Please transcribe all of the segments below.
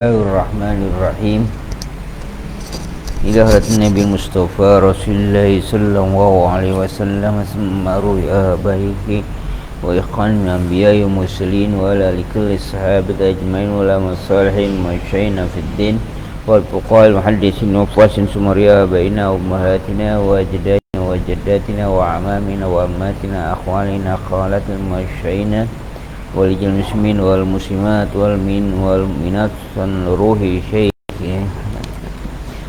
Bismillahirrahmanirrahim. Ila hadratin Nabi Mustafa Rasulullah sallallahu alaihi wasallam summa ruya baiki wa ikhwan min anbiya'i wa mursalin wa ala likulli sahabat ajmain wa la masalihin masyayna fid din wal fuqahal muhaddisin wa fasin sumariya baina ummahatina wa ajdatina wa jaddatina wa amamina wa ammatina akhwalina khalatina masyayna walijal muslimin wal muslimat wal minat san ruhi syekh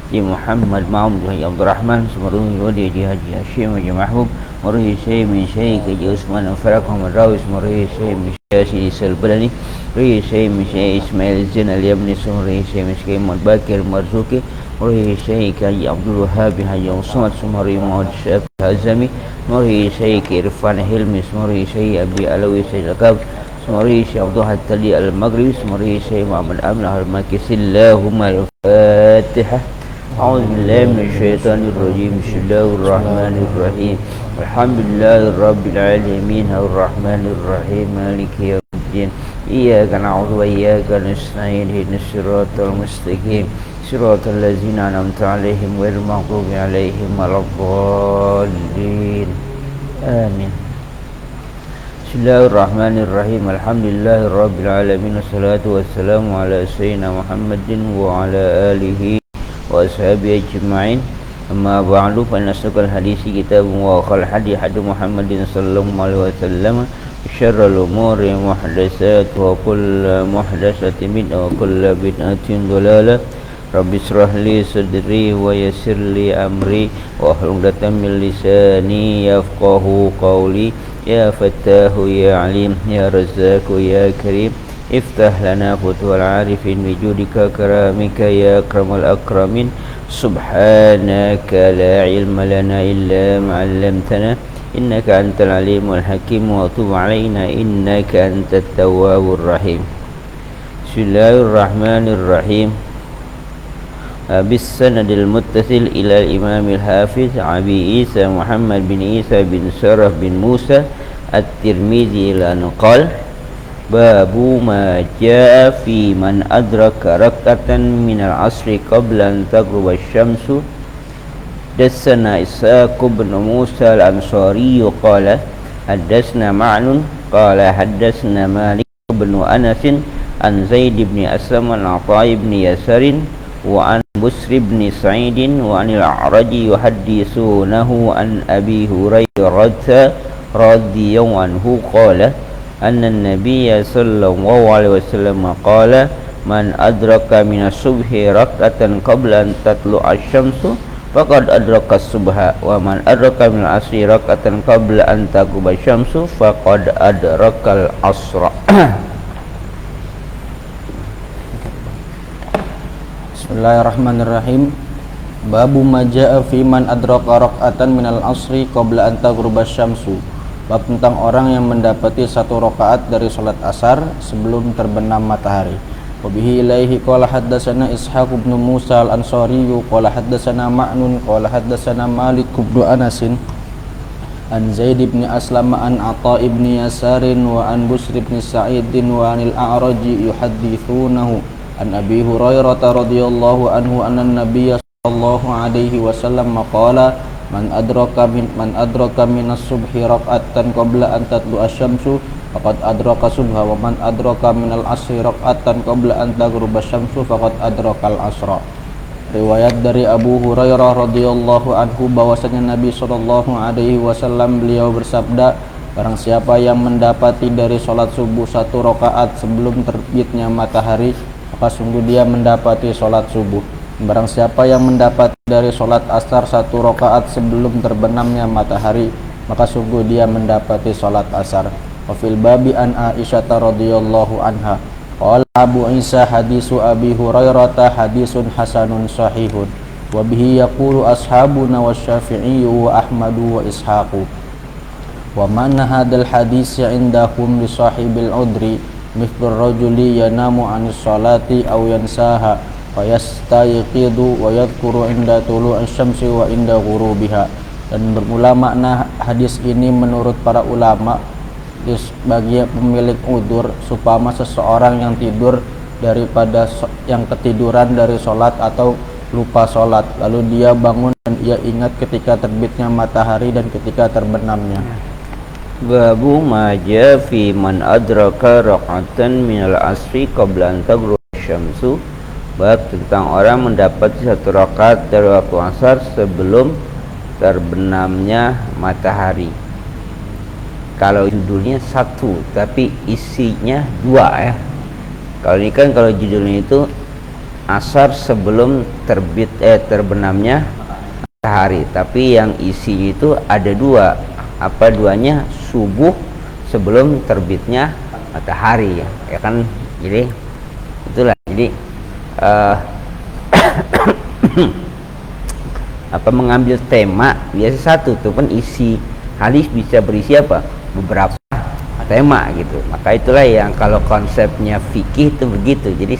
Muhammad Ma'amud Abdurrahman Sumaruhi wadi Haji Hashim Haji Mahbub Maruhi syekh min syekh Haji Usman Al-Faraq Muhammad Rawis Maruhi syekh min syekh Al-Balani Maruhi syekh min syekh Ismail Zain Al-Yabni Maruhi syekh min syekh Muhammad Bakir Marzuki Maruhi syekh Haji Abdul Wahhab Haji Usman Sumaruhi Muhammad Syafiq Hazami Maruhi syekh Irfan Hilmi Maruhi syekh Abi Alawi Syekh Al-Qab Semari Syekh Abdul Hattali Al-Maghribi Semari Syekh Muhammad Amin Al-Makisi Allahumma al-Fatihah A'udhu billahi minasyaitanir rajim Bismillahirrahmanirrahim Alhamdulillahi Rabbil Alamin Ar-Rahmanirrahim Maliki Yawmiddin Iyyaka na'budu wa iyyaka nasta'in Ihdinas siratal mustaqim Siratal ladzina an'amta 'alaihim ghairil maghdubi 'alaihim waladdallin Amin. Bismillahirrahmanirrahim. Alhamdulillahi rabbil alamin. Wassalatu wassalamu ala sayyidina Muhammadin wa ala alihi wa ashabihi ajma'in. Amma ba'du fa nasaqal hadisi kitabun wa khal hadi Muhammadin sallallahu alaihi wasallam. Syarrul umuri muhdatsatuha wa kullu muhdatsatin bid'ah wa kullu bid'atin dhalalah. Rabbi israh li sadri wa yassir li amri wa hlul 'uqdatam min lisani yafqahu qawli. Ya Fattahu ya Alim ya Razzaqu ya Karim iftah lana futuhal arifin bijudika karamika ya akramal akramin subhanaka la ilma lana illa ma 'allamtana innaka antal alimul hakim wa tub alaina innaka antat tawwabur rahim. Bismillahirrahmanirrahim. Bis-sanadil muttasil ila al-imamil hafiz Abi Isa Muhammad bin Isa bin Saraf bin Musa At-Tirmidzi lan qala babu ma jaa fi man adraka rak'atan min al-'asri qabla an taghruba asy-syamsu. Dasana Ishaq bin Musa al-Ansari qala haddatsna Ma'nun qala haddatsna Malik bin Anas an Zaid bin Aslam al-'Atha bin Yasarin wa an Busr bin Sa'id wa anil A'raji yuhaddithunahu an Abi Hurairah radhiyallahu anhu qala anna an-nabiyya sallallahu alaihi wasallam qala man adraka min as-subhi rak'atan qabla an tatlu'a asy-syamsu faqad adraka as-subha wa man adraka min al-'asri rak'atan qabla an taghuba asy-syamsu faqad adraka al-'asra. Bismillahirrahmanirrahim. Babu ma jaa fi man adraka rak'atan minal asri qabla an taghruba asy-syamsu. Bab tentang orang yang mendapati satu rakaat dari salat asar sebelum terbenam matahari. Wa bihi ilaihi qala haddatsana Ishaq bin Musa al-Ansari qala haddatsana Ma'nun qala haddatsana Malik bin Anas an Zaid bin Aslam an Atha bin Yasarin wa an Busr bin Sa'id wa anil A'raji yuhaddithunahu an Abi Hurairah radhiyallahu anhu anna an-nabiy sallallahu alaihi wasallam qala man adraka min as-subhi rak'atan qabla an tatlu'a asy-syamsu faqad adraka subha wa man adraka min al-'asri rak'atan qabla an taghruba asy-syamsu faqad adraka al-'asra. Riwayat dari Abu Hurairah radhiyallahu anhu bahwasanya Nabi sallallahu alaihi wasallam beliau bersabda, barang siapa yang mendapati dari salat subuh satu rakaat sebelum terbitnya matahari maka sungguh dia mendapati salat subuh. Barang siapa yang mendapat dari salat asar satu rakaat sebelum terbenamnya matahari maka sungguh dia mendapati salat asar. Wa fil babi an Aisyah radhiyallahu anha qala Abu Isa hadisu Abi Hurairah hadisun hasanun sahihun wa bihi yaqulu ashabuna wasyafi'i wa Ahmadu wa Ishaqu wa mana hadzal hadis indahum li sahibil udri mithlur rajuli yanamu anis salati aw yansaha fa yastayqidu wa yadhkuru inda tulu'i syamsi wa inda ghurubiha. Dan bermula makna hadis ini menurut para ulama bagi pemilik udzur supaya seseorang yang tidur daripada yang ketiduran dari sholat atau lupa sholat, lalu dia bangun dan ia ingat ketika terbitnya matahari dan ketika terbenamnya. Babu ma jaa fi man adraka rak'atan minal asri qabla an taghrub syamsu. Bab tentang orang mendapat satu rakaat dari waktu asar sebelum terbenamnya matahari. Kalau judulnya satu tapi isinya dua ya. Kalau ini kan kalau judulnya itu asar sebelum terbenamnya matahari, tapi yang isinya itu ada dua. Apa duanya? Subuh sebelum terbitnya matahari ya kan. Jadi itulah, jadi apa mengambil tema biasa satu tuh kan, isi hadis bisa berisi apa, beberapa tema gitu. Maka itulah yang kalau konsepnya fikih itu begitu. Jadi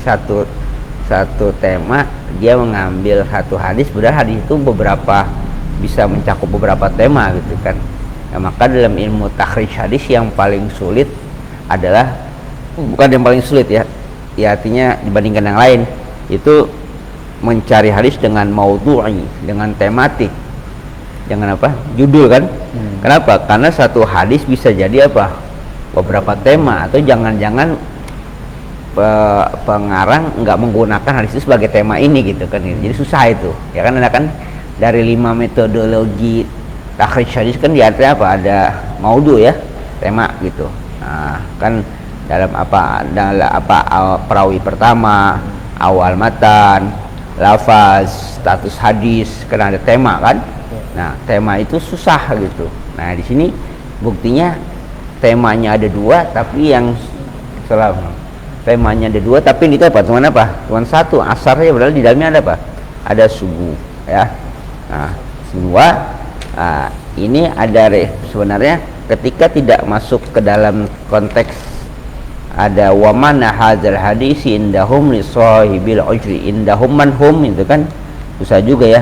satu tema dia mengambil satu hadis, padahal hadis itu beberapa, bisa mencakup beberapa tema gitu kan. Nah, maka dalam ilmu takhrij hadis yang paling sulit adalah, bukan yang paling sulit ya, artinya dibandingkan yang lain, itu mencari hadis dengan maudhu'i, dengan tematik, dengan apa, judul kan. Kenapa? Karena satu hadis bisa jadi apa, beberapa tema, atau jangan-jangan pengarang nggak menggunakan hadis itu sebagai tema ini gitu kan. Jadi susah itu ya kan. Ada kan dari 5 metodologi takhrij hadis kan diantaranya apa, ada maudhu ya, tema gitu. Nah, kan dalam perawi pertama, awal matan, lafaz, status hadis, kan ada tema kan. Nah, tema itu susah gitu. Nah, di sini buktinya temanya ada dua, tapi yang temanya ada dua, tapi ini apa? Cuman satu, asarnya, padahal di dalamnya ada apa? Ada subuh ya. Nah, semua ini ada sebenarnya ketika tidak masuk ke dalam konteks ada wa mana hadzal hadis indahum li sahibil ujri, indahum manhum itu kan susah juga ya.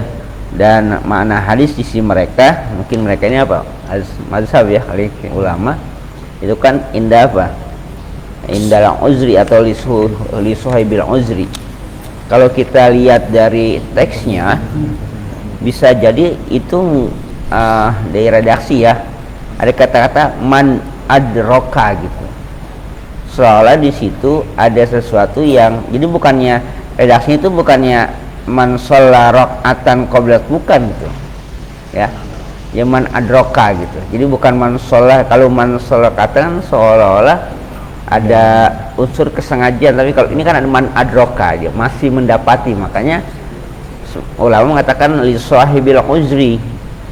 Dan makna hadis di sisi mereka, mungkin mereka ini apa? Mazhab ya, kali ulama itu kan indah apa? Indah uzri atau li sahibil uzri. Kalau kita lihat dari teksnya bisa jadi itu dari redaksi ya, ada kata-kata man adroka gitu, soalnya di situ ada sesuatu yang, jadi bukannya redaksinya itu bukannya man sholla rakaatan qabla, bukan gitu ya, ya man adroka gitu. Jadi bukan man sholla, kalau man sholla rakaatan seolah-olah ada unsur kesengajaan, tapi kalau ini kan ada man adroka, dia masih mendapati. Makanya ulama mengatakan li sahibil uzri,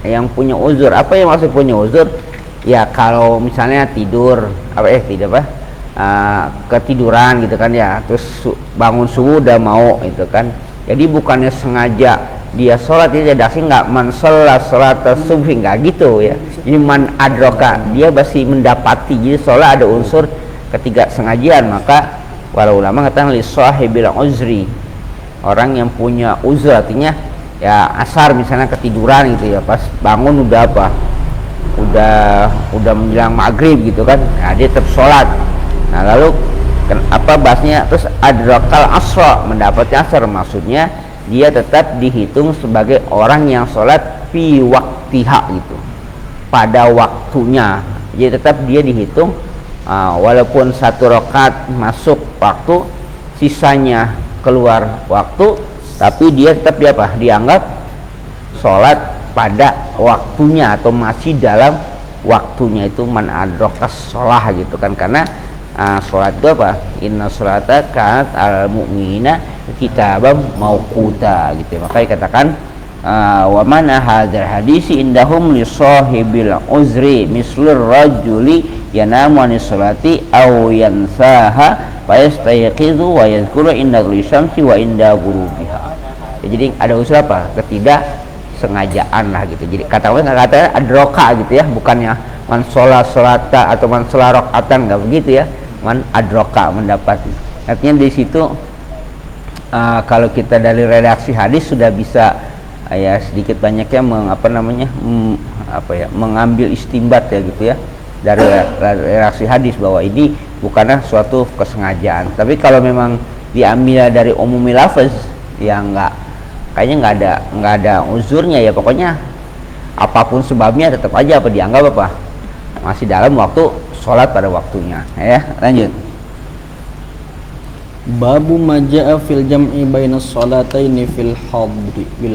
yang punya uzur. Apa yang maksud punya uzur? Ya kalau misalnya tidur ketiduran gitu kan ya, terus bangun subuh udah mau itu kan, jadi bukannya sengaja dia sholat, dia redaksi nggak man sholat subuh, nggak gitu ya. Ini man adroka, dia masih mendapati, jadi sholat ada unsur ketiga sengajaan. Maka para ulama katakan li sahibil uzri, orang yang punya uzur, artinya ya asar misalnya ketiduran gitu ya, pas bangun udah apa, udah menjelang maghrib gitu kan, nah, dia tetap sholat. Nah lalu bahasnya terus adrakal asra, mendapatnya asar, maksudnya dia tetap dihitung sebagai orang yang sholat fi waktiha gitu, pada waktunya. Jadi tetap dia dihitung walaupun satu rakaat masuk waktu, sisanya keluar waktu, tapi dia tetap dianggap sholat pada waktunya atau masih dalam waktunya. Itu man adrokas sholah gitu kan, karena sholat itu apa, inna sholata kanat al mu'minina kitabam mauquta gitu. Maka dikatakan wa mana hadzal hadisi indahum li sahibil uzri mislur rajuli yanamu anis sholati aw yansaha fa yastayqizu wa yadhkuru inda syamsi wa inda ghurubiha. Jadi ada unsur apa, ketidaksengajaan lah gitu. Jadi kata-kata adroka gitu ya, bukannya man sholata atau man sholarokatan, nggak begitu ya. Man adroka, mendapati. Artinya di situ kalau kita dari redaksi hadis sudah bisa ya sedikit banyaknya mengambil istimbat ya gitu ya dari redaksi hadis, bahwa ini bukanlah suatu kesengajaan. Tapi kalau memang diambil dari umumil lafaz ya kayaknya nggak ada uzurnya ya, pokoknya apapun sebabnya tetap aja apa dianggap apa masih dalam waktu sholat pada waktunya ya. Lanjut. Babu maja'a fil jam'i bainas salataini fil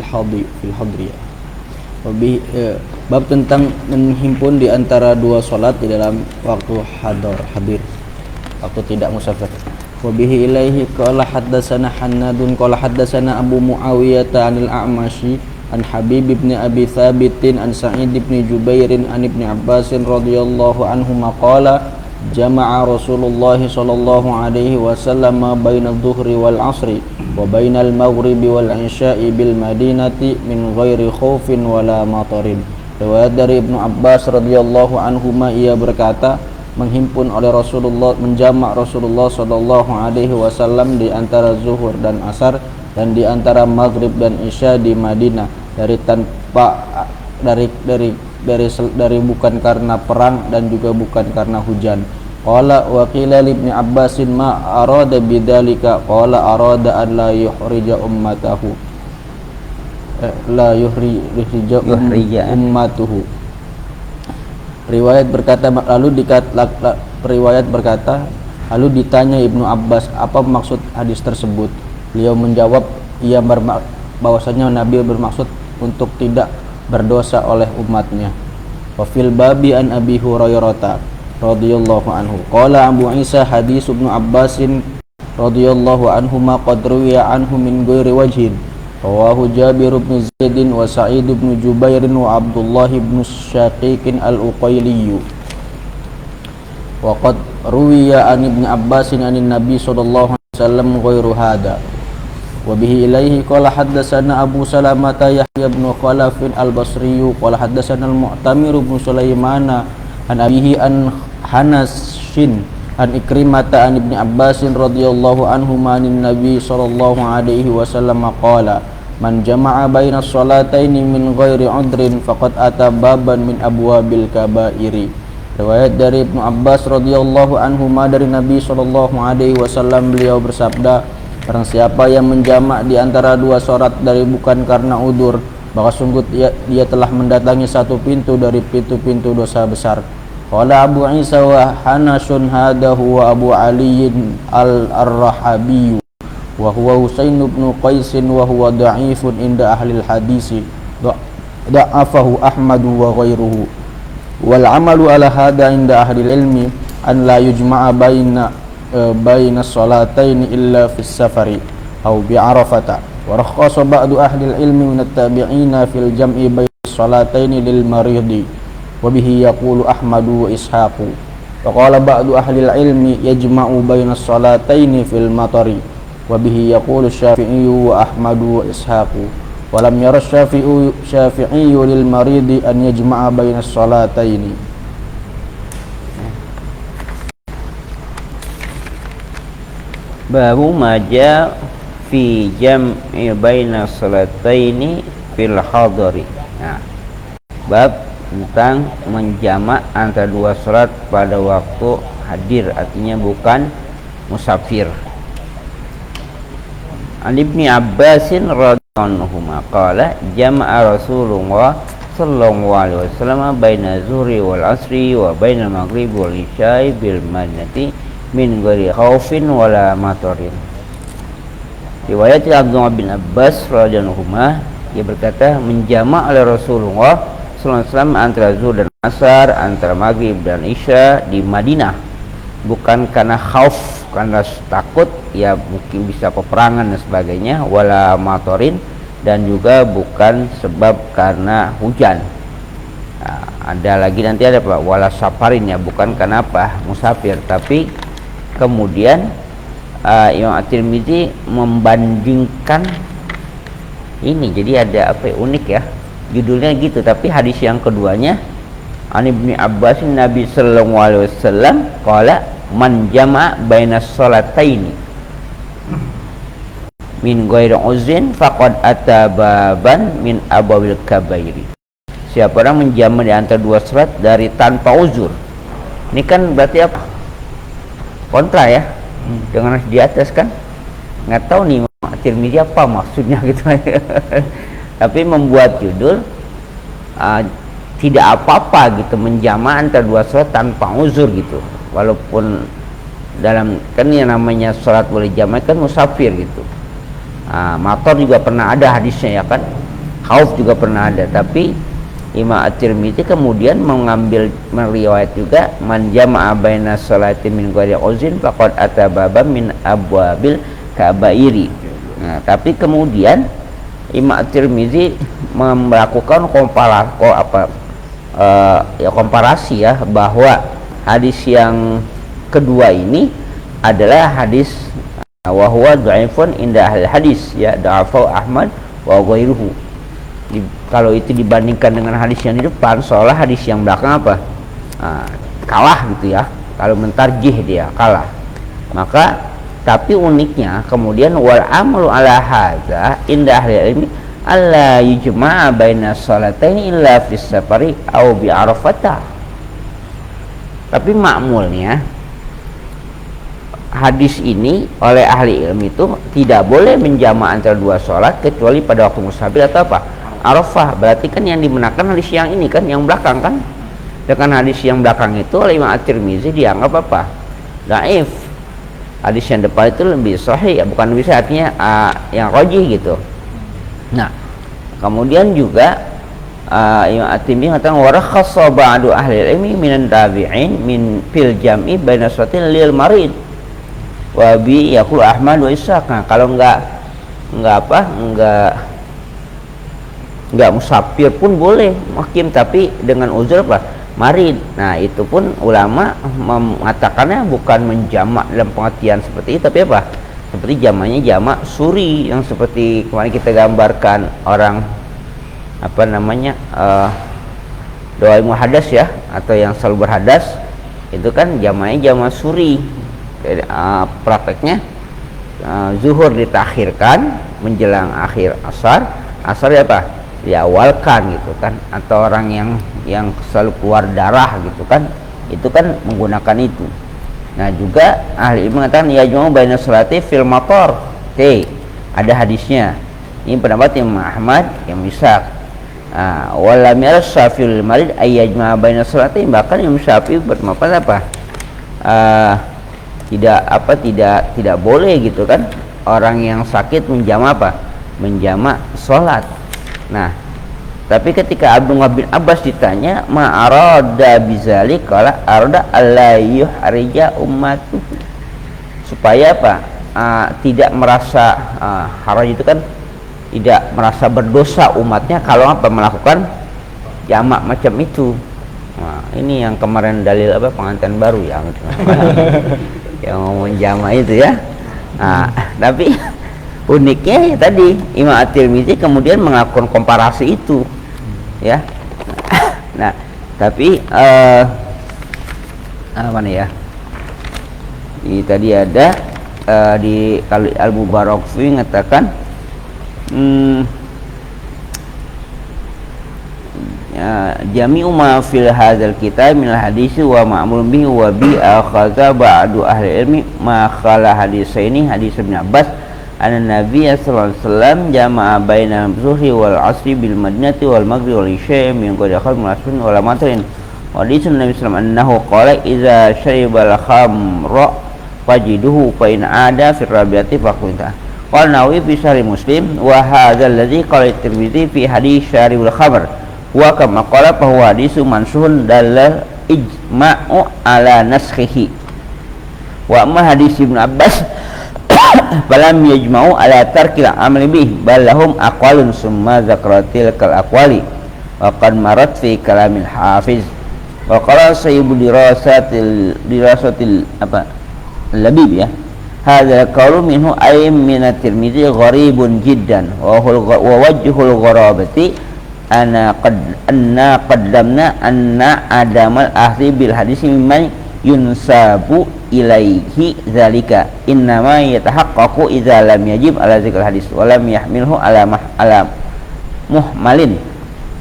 hadri. Bab tentang menghimpun di antara dua salat di dalam waktu hadir, waktu tidak musafir. Wa bihi ilaihi qala haddatsana Hannadun qala haddatsana Abu Muawiyah 'anil A'masyi an Habib bin Abi Thabitin an Sa'id bin Jubairin an Ibnu Abbas radhiyallahu anhuma qala jama'a Rasulullah sallallahu alaihi wasallam baina adh-dhuhri wal 'ashri wa baina al-maghribi wal 'isya'i bil madinati min ghairi khaufin wala matarin. Riwayat dari Ibnu Abbas radhiyallahu anhuma, ia berkata, menghimpun oleh Rasulullah, menjamak Rasulullah sallallahu alaihi wasallam di antara zuhur dan asar dan di antara maghrib dan isya di Madinah dari bukan karena perang dan juga bukan karena hujan. Qala wa qila li Ibnu Abbasin ma arada bidzalika qala arada an la yuhrija ummatahu ummatuhu. Riwayat berkata lalu ditanya Ibnu Abbas apa maksud hadis tersebut. Beliau menjawab bahwasanya Nabi bermaksud untuk tidak berdosa oleh umatnya. Wa fil babi an Abi Hurairah radhiyallahu anhu qala Abu Isa hadis Ibnu Abbasin radhiyallahu anhuma qad ruwiya anhu min ghairi wajhin rawahu Jabir bin Zaid wa Sa'id bin Jubair wa Abdullah bin Syaqiq al-Uqayli wa qad ruwiya an Ibnu Abbasin anin Nabi sallallahu alaihi wasallam ghairu hada. Wa bihi ilaihi qala haddatsana Abu Salamah Yahya bin Khalaf al-Basri qala haddatsana al-Mu'tamir bin Sulaiman an abihi an Hanashin an Ikrimata an Ibni Abbasin radhiyallahu anhuma anin Nabi sallallahu alaihi wasallam qala man jama'a baina sholataini min ghairi udrin faqad ata baban min abwabil kabairi. Riwayat dari Ibnu Abbas radhiyallahu anhuma dari Nabi sallallahu alaihi wasallam, beliau bersabda, barang siapa yang menjamak di antara dua sholat dari bukan karena udur, maka sungguh dia telah mendatangi satu pintu dari pintu-pintu dosa besar. Qala Abu Isa wa Hanasun hadahu wa Abu Ali al-Rahabi wa huwa Husain bin Qais wa huwa da'ifun inda ahli al-hadis da'afahu Ahmad wa ghairuhu wal amalu ala hada inda ahli al-ilmi an la yujma'a baina salataini illa fi safari aw bi Arafata wa rakhasa ba'du ahli al-ilmi min at-tabi'ina fil jam'i baina salataini lil maridi wa bihi yaqulu Ahmadu wa Ishaqu wa qala ba'du ahli al-ilmi yajma'u baina as-salataini fil matari wa bihi yaqulu Syafi'i wa Ahmadu wa Ishaqu wa lam yara Syafi'i lil maridi an yajma'a baina as-salataini. Babu maja fi jam'i baina salataini fil hadari. Nah, bab tentang menjamak antara dua salat pada waktu hadir, artinya bukan musafir. An Ibni Abbasin radhiyallahu anhuma qala jama'a Rasulullah sallallahu alaihi wasallam baina zuhri wal asri wa baina maghrib wal isya'i bil madinati min ghairi khaufin wala matarin. Riwayat Abdullah bin Abbas radhiyallahu anhuma, ia berkata menjamak oleh Rasulullah sallallahu alaihi wasallam antara zuhur dan asar, antara maghrib dan isya di Madinah, bukan karena khauf, karena takut ya mungkin bisa peperangan dan sebagainya, wala matorin, dan juga bukan sebab karena hujan. Nah, ada lagi nanti ada apa, wala safarin, ya bukan karena apa musafir. Tapi kemudian Imam At-Tirmidzi membandingkan ini, jadi ada apa ya, unik ya judulnya gitu, tapi hadis yang keduanya An Ibni Abbas Nabi sallallahu alaihi wasallam qala man jama'a baina sholataini min ghairi uzrin faqad ata baban min abwabil kabairi. Siapa orang menjamak di antara dua salat dari tanpa uzur. Ini kan berarti apa? Kontra ya dengan di atas kan. nggak tahu nih Tirmidzi apa maksudnya gitu. Tapi membuat judul tidak apa-apa gitu menjama antara dua sholat tanpa uzur gitu, walaupun dalam kan yang namanya sholat boleh jamaah kan musafir gitu. Motor juga pernah ada hadisnya ya kan, khauf juga pernah ada, tapi Imam At-Tirmidzi kemudian mengambil meriwayat juga man jama'a baina sholati min ghairi uzrin faqad atababa min abwabil kabairi. Nah, tapi kemudian Imam At-Tirmidzi melakukan komparasi ya, bahwa hadis yang kedua ini adalah hadis wa huwa dhaifun inda ahli hadis ya, da'afahu Ahmad wa ghairuhu. Kalau itu dibandingkan dengan hadis yang di depan, seolah hadis yang belakang apa? Kalah gitu ya. Kalau mentarjih dia kalah. Maka tapi uniknya kemudian wal amalu ala hadza inda ahli ilmi alla yujma'a baina sholataini illa fis safari aw bi arafata. Tapi makmulnya hadis ini oleh ahli ilmi itu tidak boleh menjama' antara dua sholat kecuali pada waktu musafir atau apa? Arafah. Berarti kan yang dimenangkan hadis yang ini kan, yang belakang kan. Dengan hadis yang belakang itu oleh Imam At-Tirmidzi dianggap apa? Dhaif. Hadis yang depan itu lebih sahih ya, bukan lebih sahih, artinya yang rajih gitu. Nah, kemudian juga Imam At-Tirmidzi mengatakan warakhasa ba'du ahli ilmi minan tabi'in min fil jam'i baina salatin lil marid wa bi yaqul Ahmad wa Ishaq. Nah, kalau enggak musafir pun boleh mukim, tapi dengan uzur apa? Marid. Nah, itu pun ulama mengatakannya bukan menjamak dalam pengertian seperti itu, tapi apa? Seperti jamaknya jamak suri yang seperti kemarin kita gambarkan orang apa namanya doa muhadas ya, atau yang selalu berhadas itu kan jamaknya jamak suri. Prakteknya zuhur ditakhirkan menjelang akhir asar ya apa? Diawalkan gitu kan, atau orang yang selalu keluar darah gitu kan, itu kan menggunakan itu. Nah, juga ahli ilmu mengatakan ya jum'u baina sholati fil matar. Ada hadisnya. Ini pendapat Imam Ahmad yang Ishaq. Walam yarsa fil marid ay yajma'a baina sholati, bahkan Imam Syafi'i berpendapat apa? Tidak boleh gitu kan orang yang sakit menjama' apa? Menjama' sholat. Nah, tapi ketika Abdullah bin Abbas ditanya ma'arada bizalik, kala arada alla yuhrija ummatu, supaya apa? Tidak merasa haraj itu kan tidak merasa berdosa umatnya kalau apa melakukan jamak macam itu. Nah, ini yang kemarin dalil apa pengantin baru ya yang ngomong jamak itu ya. Nah, tapi uniknya ya tadi Imam At-Tirmidzi kemudian melakukan komparasi itu ya. Nah, tapi apa nih ya, ini tadi ada di Al-Mubarakfuri mengatakan jami'u ma fil hadzal kitab min al-hadis wa ma'mul bihi wa bi akhadha ba'du ahli ilmi ma khala hadisaini hadis Ibnu Abbas anna Nabi sallallahu alaihi wasallam jama'a baina zuhri wal asri bil madinati wal maghrib wal isya min qad akhal mulasfin wal matrin wa hadisun Nabi sallallahu alaihi wasallam annahu qala idza syaribal khamra fajiduhu fa in ada fi rabiati faqulta qala Nawawi fi sahih Muslim wa hadzal ladzi qala Tirmidzi fi hadis syaribul khamr wa kama qala fa huwa hadisun mansuhun dalal ijma'u ala naskhihi wa amma hadis Ibnu Abbas falam yajma'u ala tarkil amali bih bal lahum aqwalun summa zakratil kal aqwali wa qad marat fi kalamil hafiz wa qala sayyibu dirasatil apa labib ya hadza qawlu minhu ay min at-Tirmidzi gharibun jiddan wa wajhul gharabati anna qaddamna anna adamal ahli bil hadis mimman yunsabu ilaihi zalika innama yatahaqqaqu idza lam yajib ala zikr hadis wa lam yahmilhu ala muhmalin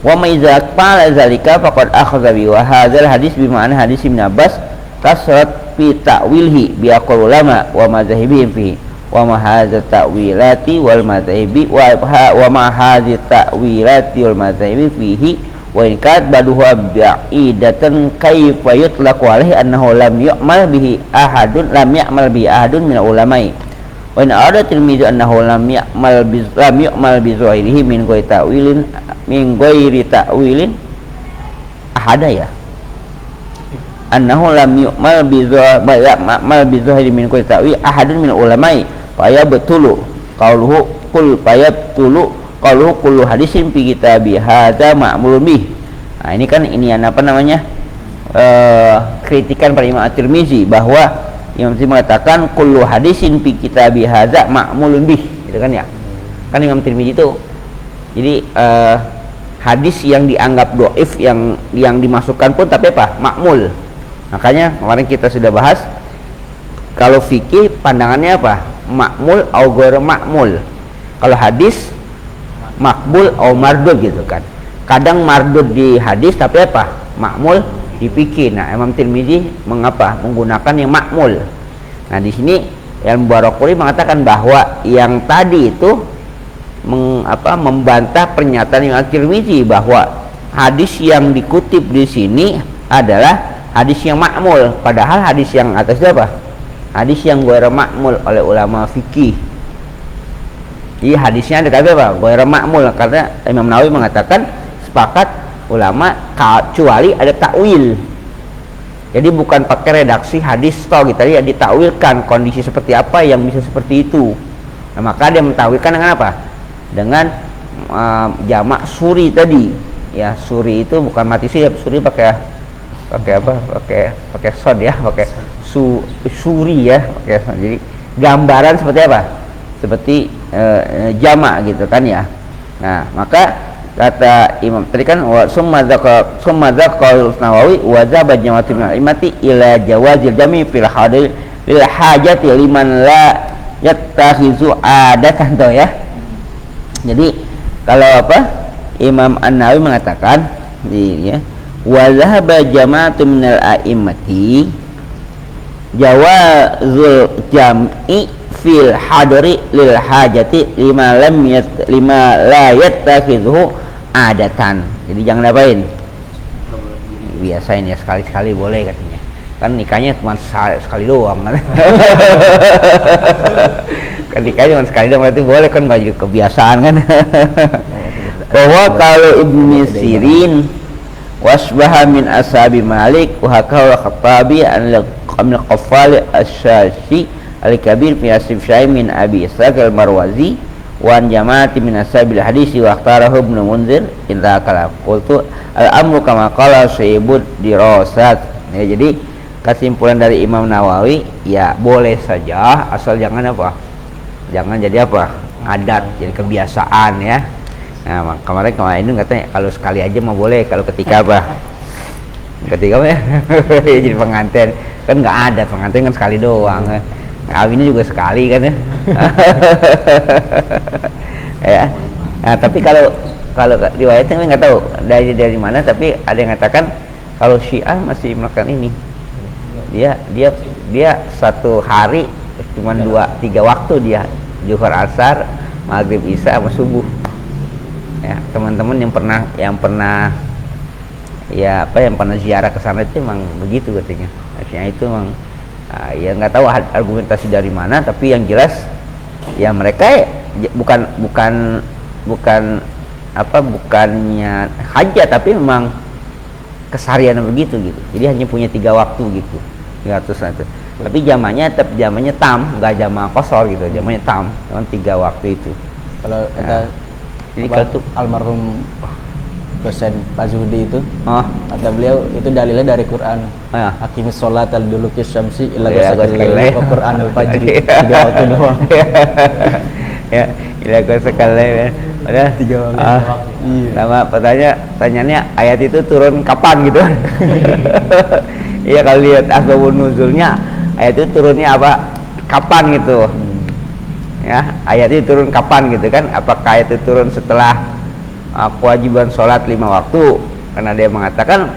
wa ma idza qala zalika faqad akhadha bi wa hadzal hadis bi ma'na hadis Ibnu Abbas kasrat fi ta'wilhi bi aqwal ulama wa madzhabihim fihi wa ma hadza ta'wilati wal madhabi wa ma hadza ta'wilati wal madhabi fihi wa in kat baduha ba'idatan kaifa yutlaqu alaihi annahu lam yu'mal bihi ahadun min ulama'i wa in arada Tirmidzi annahu lam yu'mal bi zahirihi min ghairi ta'wilin ahada ya annahu lam yu'mal bi zahiri min ghairi ta'wil ahadun min ulama'i faya betulu qauluhu kullu hadisin fi kitabi hadza ma'mulun bih. Nah, ini kan apa namanya? Kritikan pada Imam At-Tirmizi bahwa Imam Tirmizi mengatakan kullu hadisin fi kitabi hadza ma'mulun bih, gitu kan ya. Kan Imam Tirmizi itu jadi hadis yang dianggap dhaif yang dimasukkan pun tapi apa? Ma'mul. Makanya kemarin kita sudah bahas kalau fikih pandangannya apa? Makmul atau ghairu makmul. Kalau hadis makbul atau mardud gitu kan. Kadang mardud di hadis tapi apa? Makmul di fikih. Nah, Imam Tirmizi menggunakan yang makmul. Nah, di sini yang Barakuri mengatakan bahwa yang tadi itu membantah pernyataan Imam Tirmizi bahwa hadis yang dikutip di sini adalah hadis yang makmul, padahal hadis yang atasnya apa? Hadis yang ghairu makmul oleh ulama fikih. Jadi hadisnya ada tapi apa? Ghairu makmul, karena Imam Nawawi mengatakan sepakat ulama kecuali ada takwil. Jadi bukan pakai redaksi hadis tadi ya ditakwilkan kondisi seperti apa yang bisa seperti itu. Nah, maka dia mentakwilkan dengan apa? Dengan jamak suri tadi. Ya, suri itu bukan mati suri, suri pakai sod ya, pakai suri ya, pakai. Jadi gambaran seperti apa? Seperti jamak gitu kan ya. Nah, maka kata Imam tadi kan summa dzakara Nawawi wa dzaba jama'atu min al-imati ila jawazil jami' fil hadir lil hajati liman la yattakhizu adatan toh ya. Jadi kalau Imam An-Nawawi mengatakan ya wa dzahaba jama'atu minal a'immati jawazul jam'i fil hadri lil hajati lima la yattakhidhu adatan. Jadi jangan apain, biasain ya, sekali-sekali boleh katanya, kan nikahnya cuma sekali doang kan. Kan nikahnya cuma sekali doang, berarti boleh kan, baju kebiasaan kan. Bahwa kalau Ibnu Sirin wasbaha min ashabi Malik wa hakau Khattabi an al-Qaffal asy-Syashi al-Kabir fi asif Syai min Abi Ishaq al-Marwazi wa an jama'ati min ashabil hadis wa ikhtarahu Ibnu Munzir illa kalam qultu al-amru kama qala Syibud dirasat. Ya, jadi kesimpulan dari Imam Nawawi ya boleh saja asal jangan jangan jadi adat, jadi kebiasaan ya. Nah, kemarin itu katanya kalau sekali aja mah boleh, kalau ketika ketika jadi pengantin kan nggak ada, pengantin kan sekali doang, kawinnya juga sekali kan ya. Ya. Nah, tapi kalau riwayatnya nggak tahu dari mana, tapi ada yang mengatakan kalau Syiah masih melakukan ini, dia satu hari cuma 2-3 waktu, dia Zuhur, Asar, Maghrib, Isya sama subuh. Ya, teman-teman yang pernah ziarah ke sana itu memang begitu katanya. Artinya itu memang ya nggak tahu argumentasi dari mana, tapi yang jelas ya mereka bukannya hajat, tapi memang keseharian begitu gitu. Jadi hanya punya 3 waktu gitu. 300 itu. Tapi jamannya tam, nggak jamak kosor gitu. Jamannya tam, cuma 3 waktu itu. Kalau kita jadi kalau almarhum dosen Pak Zuhdi itu, kata beliau itu dalilnya dari Quran. Hakimis sholat al-duluki syamsi ila ghasaqil Quran al-fajri. 3 waktu doang. Ya, ila ghasaqil ya. Udah 3 waktu. Sama pertanyaannya ayat itu turun kapan gitu. Iya, kalau lihat asbabun nuzulnya ayat itu turunnya kapan gitu. Ya, ayat itu turun kapan gitu kan? Apakah itu turun setelah kewajiban sholat 5 waktu? Karena dia mengatakan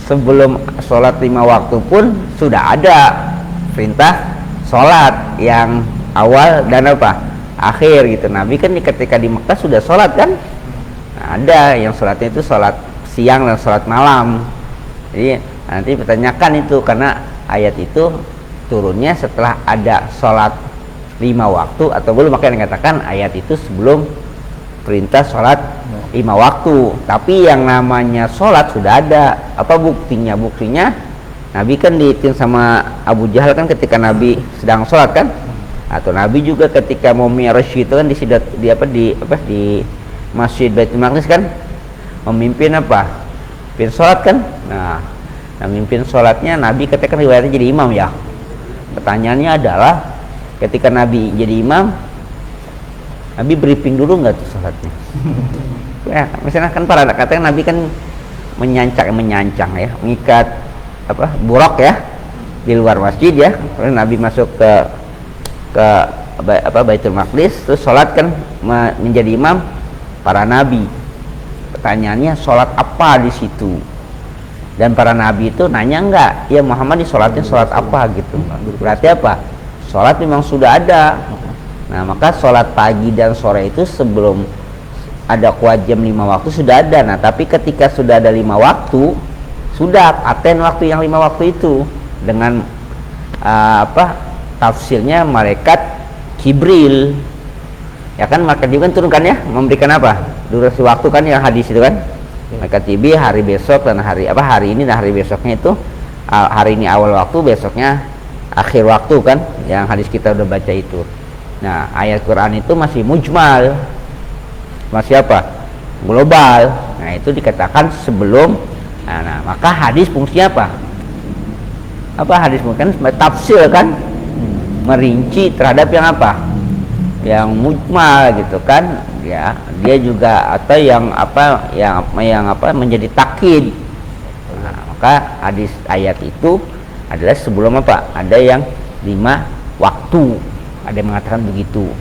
sebelum sholat 5 waktu pun sudah ada perintah sholat yang awal dan apa akhir gitu. Nabi kan ketika di Mekah sudah sholat kan. Nah, ada yang sholatnya itu sholat siang dan sholat malam. Jadi nanti pertanyakan itu karena ayat itu turunnya setelah ada sholat 5 waktu atau belum, makanya dikatakan ayat itu sebelum perintah sholat 5 waktu. Tapi yang namanya sholat sudah ada. Apa buktinya? Buktinya Nabi kan diitin sama Abu Jahal kan ketika Nabi sedang sholat kan, atau Nabi juga ketika mau mi'raj itu kan di Masjid Baitul Maqdis kan memimpin pimpin sholat kan. Nah memimpin sholatnya Nabi ketika riwayatnya jadi imam ya. Pertanyaannya adalah ketika Nabi jadi imam, Nabi briefing dulu nggak tuh sholatnya? Ya, misalnya kan para katanya Nabi kan menyancang ya, mengikat buraq ya di luar masjid ya. Lalu Nabi masuk ke Baitul Maqdis, terus sholat kan menjadi imam para nabi. Pertanyaannya sholat apa di situ? Dan para nabi itu nanya enggak, ya Muhammad di sholatnya sholat apa gitu. Berarti apa? Sholat memang sudah ada. Nah maka sholat pagi dan sore itu sebelum ada kuat jam 5 waktu sudah ada. Nah tapi ketika sudah ada 5 waktu, sudah paten waktu yang 5 waktu itu dengan tafsirnya malaikat Jibril ya kan. Malaikat Jibril kan turunkan ya, memberikan durasi waktu kan, yang hadis itu kan. Malaikat Jibril hari besok dan hari ini dan hari besoknya itu, hari ini awal waktu, besoknya akhir waktu kan, yang hadis kita udah baca itu. Nah ayat Quran itu masih mujmal, masih global. Nah itu dikatakan sebelum. Nah maka hadis fungsinya apa hadis kan tafsir kan, merinci terhadap yang mujmal gitu kan ya. Dia juga atau yang menjadi takkid. Nah, maka hadis ayat itu adalah sebelum ada yang 5 waktu, ada yang mengatakan begitu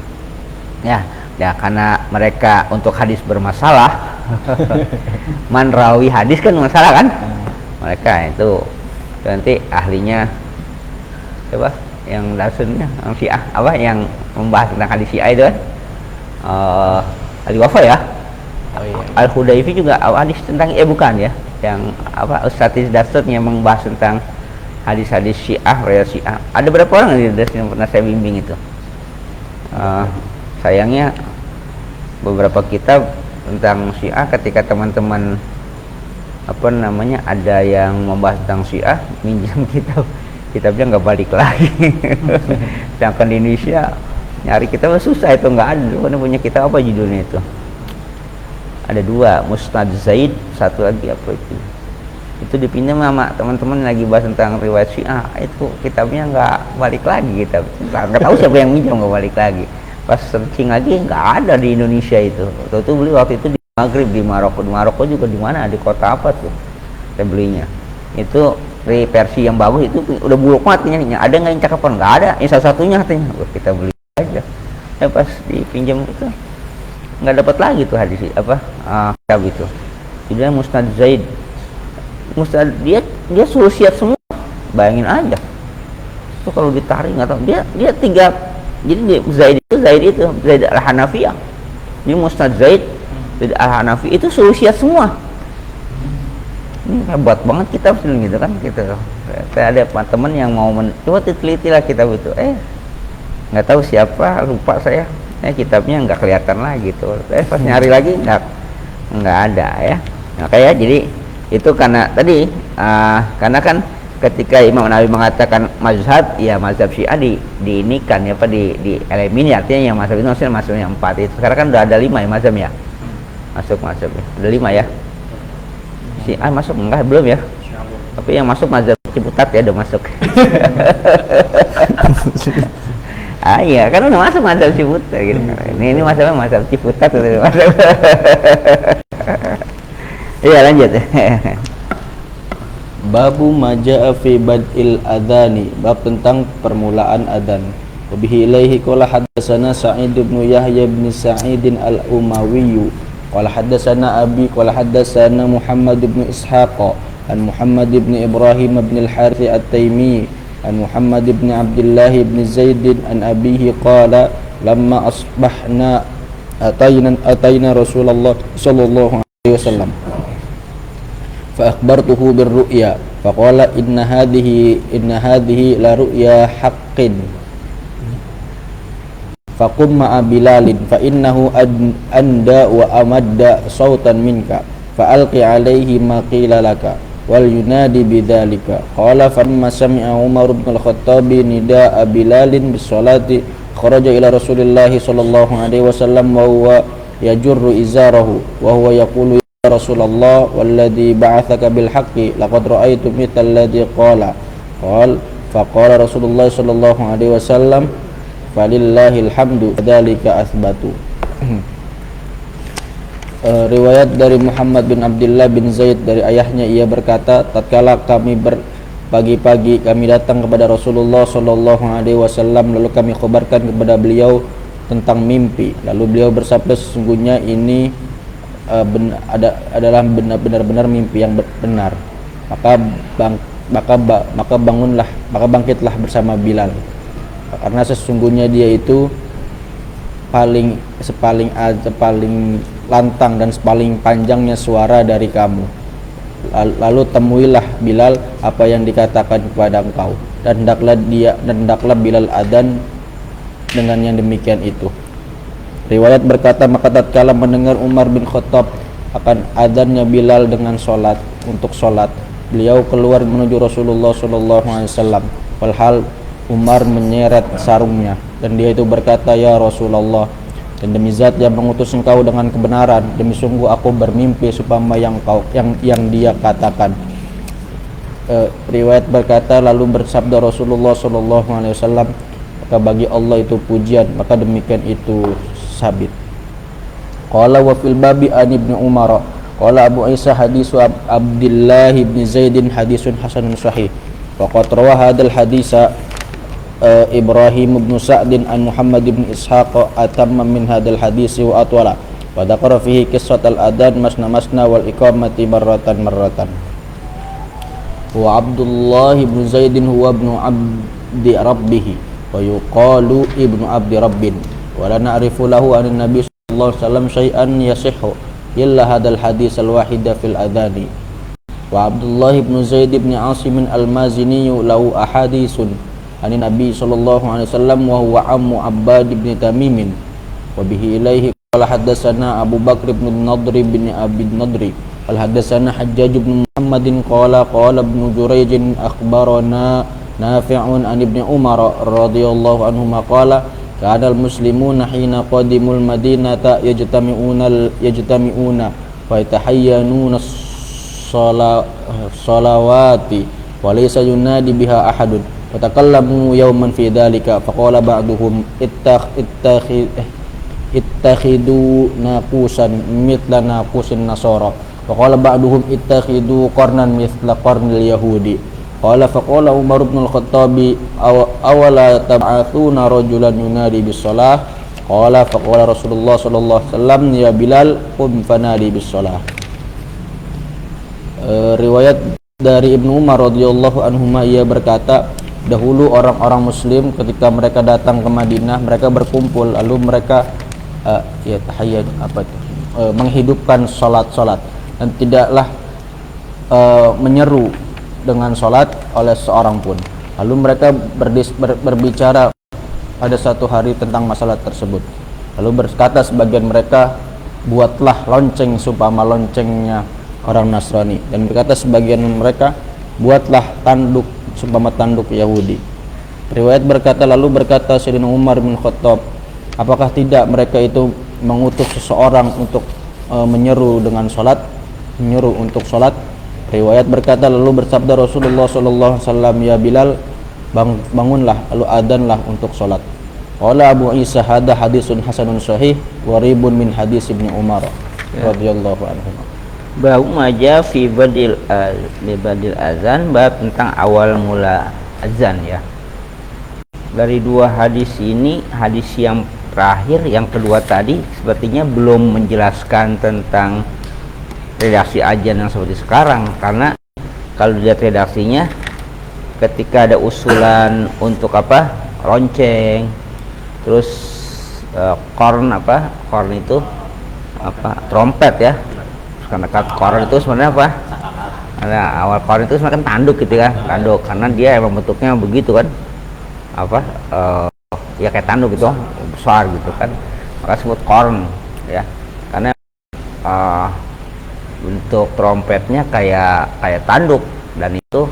ya karena mereka untuk hadis bermasalah. Man rawi hadis kan masalah kan, mereka itu nanti ahlinya yang dasunnya Syiah yang membahas tentang hadis Syiah itu kan Al-Wafa ya. Al-Hudayfi juga hadis tentang bukan ya, yang Ustadz Dasut yang membahas tentang hadis-hadis Syiah, riwayat Syiah. Ada berapa orang yang pernah saya bimbing itu. Sayangnya beberapa kitab tentang Syiah ketika teman-teman ada yang membahas tentang Syiah, minjam kitabnya nggak balik lagi. Sedangkan di Indonesia nyari kitab susah, itu nggak ada. Karena punya kitab judulnya itu? Ada 2, Musnad Zaid, satu lagi itu dipinjam sama teman-teman lagi bahas tentang riwayat Syiah. Itu kitabnya nggak balik lagi, nggak tahu siapa yang minjam, nggak balik lagi. Pas searching lagi nggak ada di Indonesia itu. Waktu itu beli waktu itu di Maghrib, di Maroko juga di mana, di kota apa tuh saya belinya. Itu versi yang bagus itu udah buluk matinya. Ada nggak yang cakapan? Nggak ada. Ini salah satunya katanya. Kita beli aja. Pas dipinjam itu nggak dapat lagi tuh hadis kitab itu. Judulnya Musnad Zaid. Musnad dia sulsiat semua. Bayangin aja. Itu kalau ditarik nggak tahu. Dia 3. Jadi Zaid Al-Hanafiyah. Ini Musnad Zaid Al-Hanafi itu sulsiat semua. Ini hebat banget kitab gitu kan gitu. Saya ada teman yang mau coba diteliti lah kitab itu. Nggak tahu siapa, lupa saya. Kitabnya nggak kelihatan lagi tuh. Pas nyari lagi nggak ada ya. Nah kayak jadi itu karena tadi karena kan ketika Imam Nawawi mengatakan mazhab, ya mazhab Syiah diinikan ya di elemen, artinya yang mazhab itu maksudnya mazhabnya 4 itu. Sekarang kan udah ada 5 ya mazhab ya. Masuk mazhab ya. Udah 5 ya. Syiah masuk enggak belum ya? Tapi yang masuk mazhab Ciputat ya udah masuk. Iya, kan udah masuk mazhab Ciputat gitu. Ini mazhab Ciputat udah masuk. Iya lanjut. Babu maja'a fi bad'il adhani, bab tentang permulaan adzan. Wabihi ilaihi qala haddatsana Sa'id bin Yahya bin Sa'id al-Umawi qala haddatsana Abi qala haddatsana Muhammad bin Ishaq an Muhammad bin Ibrahim bin al-Harith at-Taimi an Muhammad ibn Abdullah ibn Zaid an abihi qala lamma asbahna atayna Rasulullah sallallahu alaihi wasallam fa akhbartuhu birru'ya faqala inna hadhihi la ru'ya haqqin faqum ma'a Bilalin fa innahu anda wa amadda sautan minka fa alqi alaihi ma qila laka wal yunadi bidzalika qala famma sami'a Umar bin al-Khattab nidaa Bilalin bis salati kharaja ila Rasulillah sallallahu alaihi wasallam wa huwa yajurru izarahu wa huwa yaqulu ya Rasulullah walladhi ba'athaka bil haqqi laqad ra'aytu mithla alladhi qala faqala Rasulullah sallallahu alaihi wasallam falillahil hamdu dzalika asbatu. Riwayat dari Muhammad bin Abdullah bin Zaid dari ayahnya, ia berkata, tatkala kami pagi-pagi kami datang kepada Rasulullah sallallahu alaihi wasallam, lalu kami khabarkan kepada beliau tentang mimpi. Lalu beliau bersabda, sesungguhnya ini adalah benar-benar mimpi yang benar. Maka bangkitlah bersama Bilal, karena sesungguhnya dia itu paling lantang dan paling panjangnya suara dari kamu. Lalu temuilah Bilal apa yang dikatakan kepada engkau, dan hendaklah Bilal adzan dengan yang demikian itu. Riwayat berkata, maka tatkala mendengar Umar bin Khattab akan adzannya Bilal dengan untuk solat, beliau keluar menuju Rasulullah sallallahu alaihi wasallam, walhal Umar menyeret sarungnya, dan dia itu berkata, ya Rasulullah, dan demi zat yang mengutus engkau dengan kebenaran, demi sungguh aku bermimpi supaya yang dia katakan. Riwayat berkata, lalu bersabda Rasulullah sallallahu alaihi wasallam, maka bagi Allah itu pujian, maka demikian itu sabit. Qala wa fil babi an ibnu Umar qala Abu Isa hadisu Abdullah ibn Zaidin hadisun hasanun sahih wa qad rawa hadzal hadisa Ibrahim bin Sa'din an Muhammad bin Ishaq atamma min hadzal hadis wa atwala wa dzakara fihi qissat al-adan masna wal iqamati marratan wa Abdullah bin Zaidin huwa ibnu abdi rabbih wa yuqalu ibnu abdi rabbin wa la na'rifu lahu an nabi sallallahu alaihi wasallam syai'an yasihhu illa hadzal hadis al-wahida fil adani wa Abdullah bin Zaid bin Asim al-Mazini lahu ahaditsun ani Nabi sallallahu alaihi wasallam wa huwa ammu Abbad bin Tamim wa bihi ilaihi qala hadatsana Abu Bakr bin Nadri bin Abi Nadri al hadatsana Hajjaj bin Muhammadin qala ibn Jurayj akhbarana Nafi'un an ibn Umar radhiyallahu anhuma qala kana al muslimuna hina qadimul madinata yajtami'una wa yatahayyanuna salawati wa laysa yunadi biha ahadun fatakallamu yawman fi dhalika faqala ba'duhum ittakhidu naqusan mithla naqusin nasara faqala ba'duhum ittakhidu qarnan mithla qarnil yahudi qala faqala Umar bin al-Khattab awala tab'athuna rajulan yunadi bis-shalah qala faqala Rasulullah sallallahu alaihi wasallam ya Bilal qum fanadi bis-shalah. Riwayat dari Ibnu Umar radhiyallahu anhuma, ia berkata, dahulu orang-orang muslim ketika mereka datang ke Madinah, mereka berkumpul lalu mereka menghidupkan salat dan tidaklah menyeru dengan salat oleh seorang pun. Lalu mereka berbicara pada satu hari tentang masalah tersebut. Lalu berkata sebagian mereka, buatlah lonceng supaya loncengnya orang Nasrani, dan berkata sebagian mereka, buatlah tanduk seumpama tanduk Yahudi. Riwayat berkata, lalu berkata Sayyidina Umar bin Khattab, apakah tidak mereka itu mengutus seseorang untuk menyeru untuk salat? Riwayat berkata, lalu bersabda Rasulullah sallallahu alaihi wasallam, ya Bilal, bangunlah lalu adzanlah untuk salat. Qala Abu Isa hadza hadisun hasanun sahih wa ribun min hadis Ibnu Umar radhiyallahu anhu. Bab maja fi badil azan, bab tentang awal mula azan ya. Dari dua hadis ini, hadis yang terakhir, yang kedua tadi sepertinya belum menjelaskan tentang redaksi azan yang seperti sekarang, karena kalau dilihat redaksinya ketika ada usulan untuk apa, lonceng, terus korn itu apa, trompet ya. Karena korn itu sebenarnya apa, karena awal korn itu sebenarnya kan tanduk gitu kan, tanduk, karena dia emang bentuknya begitu kan, apa ya kayak tanduk gitu, besar gitu kan, maka sebut korn ya, karena bentuk trompetnya kayak tanduk, dan itu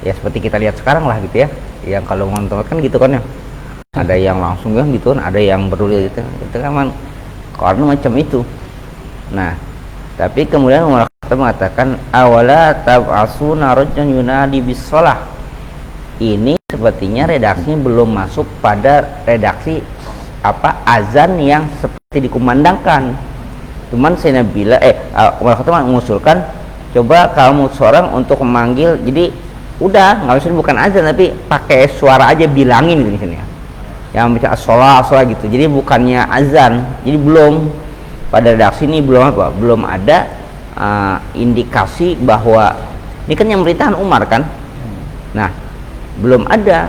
ya seperti kita lihat sekarang lah gitu ya, yang kalau nonton kan gitu kan ya, ada yang langsung ya gitu kan, ada yang berduri gitu, itu kan korn macam itu. Nah tapi kemudian Umar mengatakan awala tab'asuna rajulan yunadi bis-shalah, ini sepertinya redaksinya belum masuk pada redaksi apa, azan yang seperti dikumandangkan. Cuman Sayyidina Bilal Umar Khattab mengusulkan, coba kamu seorang untuk memanggil, jadi udah nggak usah bukan azan tapi pakai suara aja, bilangin gitu misalnya, yang baca sholat gitu, jadi bukannya azan. Jadi belum pada redaksi ini belum ada indikasi bahwa ini kan yang merintahkan Umar kan. Nah belum ada,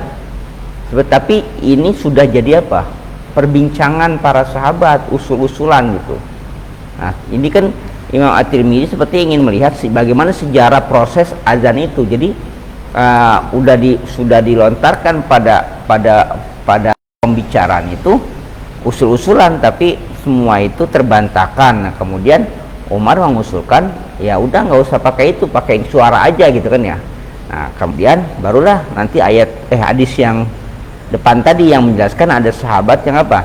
tapi ini sudah jadi apa, perbincangan para sahabat, usul-usulan gitu. Nah ini kan Imam At-Tirmidzi seperti ingin melihat bagaimana sejarah proses azan itu. Jadi sudah dilontarkan pada pembicaraan itu usul-usulan, tapi semua itu terbantahkan. Nah kemudian Umar mengusulkan, ya udah nggak usah pakai itu, pakai suara aja gitu kan ya. Nah kemudian barulah nanti hadis yang depan tadi yang menjelaskan ada sahabat yang apa,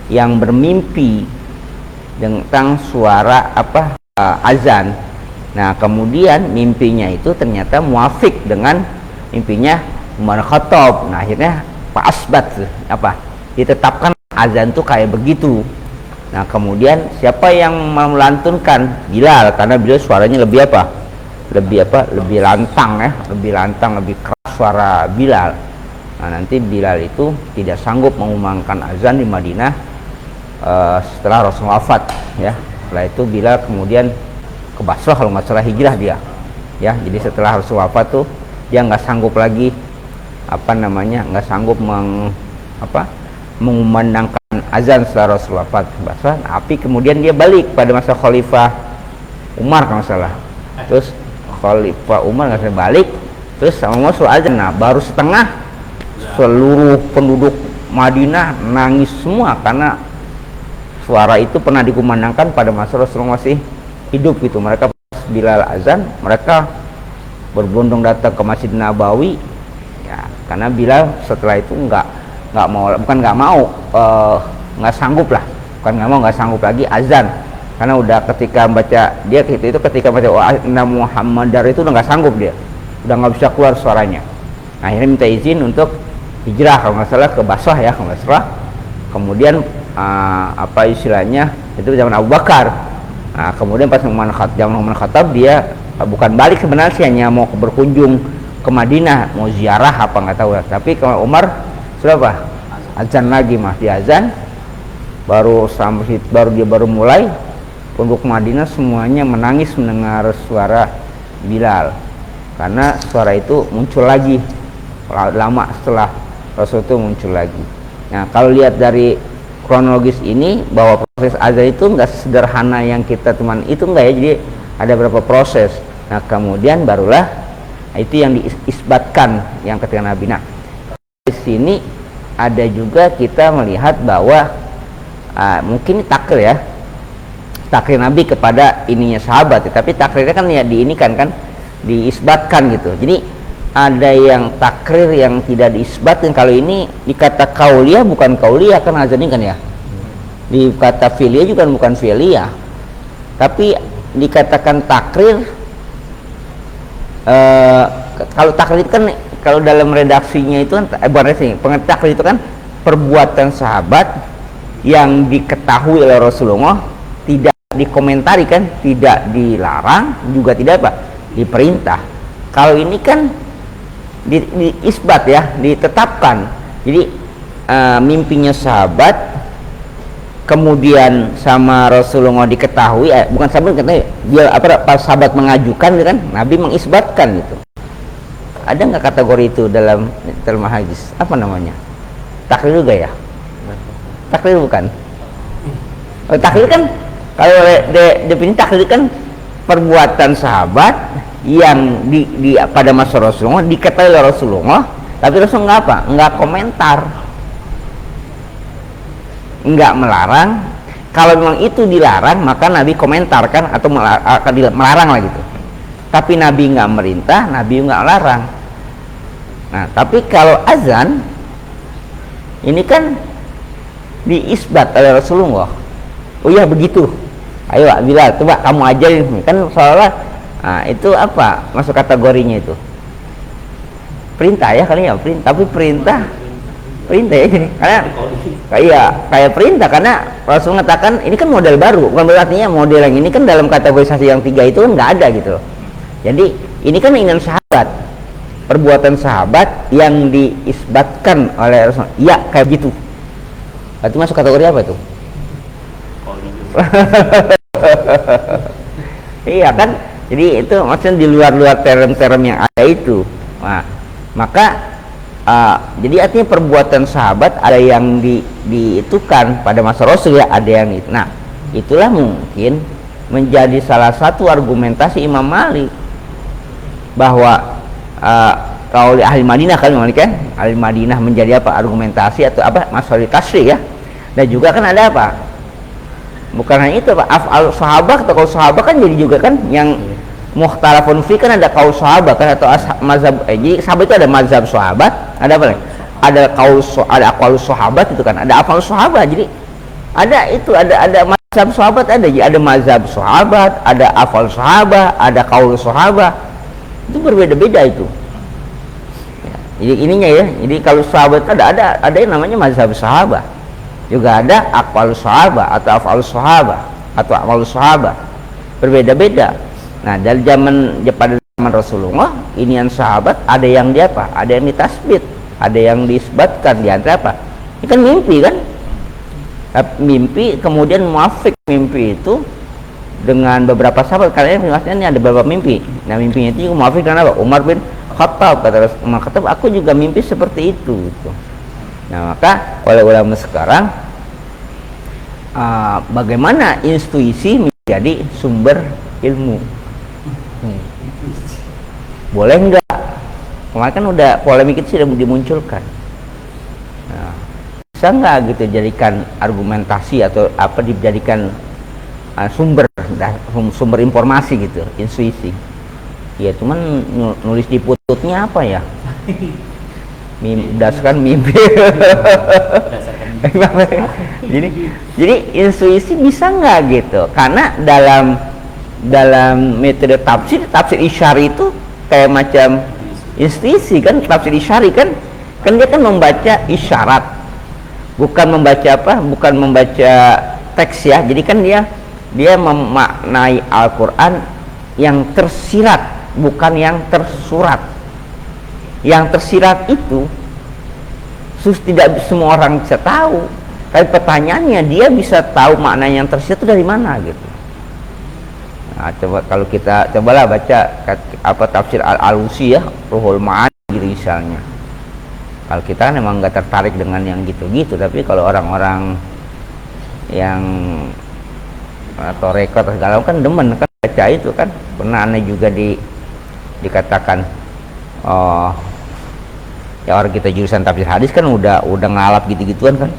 yang bermimpi tentang suara apa, azan. Nah kemudian mimpinya itu ternyata muafik dengan mimpinya Umar Khattab. Nah akhirnya Pak Asbat apa, ditetapkan azan tuh kayak begitu. Nah kemudian siapa yang melantunkan? Bilal, karena Bilal suaranya lebih lantang ya, lebih keras suara Bilal. Nah nanti Bilal itu tidak sanggup mengumandangkan azan di Madinah setelah Rasul wafat ya. Setelah itu Bilal kemudian ke Basrah, kalau nggak salah hijrah dia ya. Jadi setelah Rasul wafat tuh dia nggak sanggup lagi nggak sanggup mengumandangkan azan setelah Rasul wafat Basrah. Tapi kemudian dia balik pada masa Khalifah Umar kalau nggak salah. Terus Khalifah Umar nggak salah balik, terus sama suruh azan. Nah baru setengah seluruh penduduk Madinah nangis semua, karena suara itu pernah dikumandangkan pada masa Rasulullah masih hidup gitu. Mereka Bilal azan, mereka berbondong datang ke Masjid Nabawi ya, karena Bilal setelah itu nggak sanggup lagi azan, karena udah ketika baca Muhammad itu udah nggak sanggup, dia udah nggak bisa keluar suaranya. Akhirnya minta izin untuk hijrah kalau nggak salah ke Basrah ya, kalau nggak salah. Kemudian istilahnya itu zaman Abu Bakar. Nah kemudian pas zaman Umar Khattab dia bukan balik sebenarnya sih, hanya mau berkunjung ke Madinah, mau ziarah apa nggak tahu. Tapi kalau Umar sudah azan lagi, masih azan, baru mulai. Penduduk Madinah semuanya menangis mendengar suara Bilal, karena suara itu muncul lagi lama setelah Rasul itu muncul lagi. Nah kalau lihat dari kronologis ini, bahwa proses azan itu enggak sederhana yang kita teman itu, enggak ya, jadi ada beberapa proses. Nah kemudian barulah itu yang diisbatkan yang ketika Nabi. Nah di sini ada juga kita melihat bahwa mungkin takrir Nabi kepada ininya sahabat, tapi takrirnya kan ya diisbatkan gitu. Jadi ada yang takrir yang tidak diisbatkan. Kalau ini dikata kauliyah bukan kauliyah kan azan ini kan ya, dikata fi'liyah juga bukan fi'liyah, tapi dikatakan takrir. Kalau takrir itu kan, kalau dalam redaksinya itu kan takrir itu kan perbuatan sahabat yang diketahui oleh Rasulullah, tidak dikomentari kan, tidak dilarang juga tidak diperintah. Kalau ini kan diisbat ya, ditetapkan. Jadi mimpinya sahabat kemudian sama Rasulullah diketahui, bukan sahabat katanya dia pas sahabat mengajukan kan, Nabi mengisbatkan gitu. Ada nggak kategori itu dalam terma hadis? Apa namanya? Takrir juga ya? Takrir bukan? Oh, takrir kan kalau definisi takrir kan perbuatan sahabat yang pada masa Rasulullah diketahui oleh Rasulullah, tapi Rasul nggak apa? Nggak komentar, nggak melarang. Kalau memang itu dilarang, maka Nabi komentarkan atau melarang lah gitu. Tapi Nabi nggak merintah, Nabi nggak larang. Nah, tapi kalau azan ini kan diisbat oleh Rasulullah. Oh iya begitu. Ayo Bilal, coba kamu ajarin. Kan seolah itu apa masuk kategorinya itu? Perintah ya kali ya, perintah. Tapi perintah ya jadi karena kayak perintah, karena Rasul mengatakan ini kan model baru, bukan berarti model yang ini kan dalam kategorisasi yang 3 itu kan nggak ada gitu loh. Jadi ini kan keinginan sahabat, perbuatan sahabat yang diisbatkan oleh Rasul. Ya kayak gitu. Berarti masuk kategori apa tuh? Iya kan? Jadi itu maksudnya di luar term-term yang ada itu. Nah, maka jadi artinya perbuatan sahabat ada yang diitukan pada masa Rasul ya, ada yang itu. Nah, itulah mungkin menjadi salah satu argumentasi Imam Malik bahwa kalau ahli Madinah kan ahli Madinah menjadi apa argumentasi atau apa masalah tasrih ya. Dan juga kan ada apa? Bukan hanya itu, af'al sahabat atau kaul sahabat kan jadi juga kan yang mukhtalafun fi kan ada kaul sahabat kan atau mazhab. Jadi sahabat itu ada mazhab sahabat, ada apa lagi? Ada ada aqwal sahabat itu kan, ada af'al sahabat. Jadi ada mazhab sahabat, ada mazhab sahabat, ada af'al sahabat, ada kaul sahabat. Itu berbeda-beda itu. Jadi ininya ya. Jadi kalau sahabat ada yang namanya mazhab sahabat. Juga ada aqwal sahabat atau af'al sahabat atau amal sahabat. Berbeda-beda. Nah, dari pada zaman Rasulullah, inian sahabat ada yang apa? Ada yang ditasbit, ada yang disebutkan di antara apa? Ini kan mimpi kan? Mimpi kemudian muafik mimpi itu dengan beberapa sahabat, karena maksudnya ini ada beberapa mimpi. Nah, mimpinya itu muafik dengan apa? Umar bin Khattab, kata Umar Khattab, aku juga mimpi seperti itu gitu. Nah, maka oleh ulama sekarang bagaimana intuisi menjadi sumber ilmu? Boleh enggak? Kemarin kan udah polemik itu sudah dimunculkan. Nah, bisa enggak gitu jadikan argumentasi atau apa dijadikan sumber informasi gitu, intuisi? Ya cuman nulis di pututnya apa ya? Berdasarkan mimpi. jadi intuisi bisa nggak gitu? Karena dalam metode tafsir isyari itu kayak macam intuisi kan, tafsir isyari kan dia kan membaca isyarat, bukan membaca teks ya. Jadi kan dia memaknai Al-Quran yang tersirat, bukan yang tersurat. Yang tersirat itu tidak semua orang bisa tahu, tapi pertanyaannya dia bisa tahu makna yang tersirat itu dari mana gitu. Nah, kalau kita cobalah baca apa tafsir Al-Alusi ya, Ruhul Ma'ani gitu misalnya. Kalau kita kan memang nggak tertarik dengan yang gitu-gitu, tapi kalau orang-orang yang atau rekod segala kan demen kan baca itu kan. Pernah aneh juga dikatakan ya orang kita jurusan tafsir hadis kan udah ngalap gitu-gituan kan,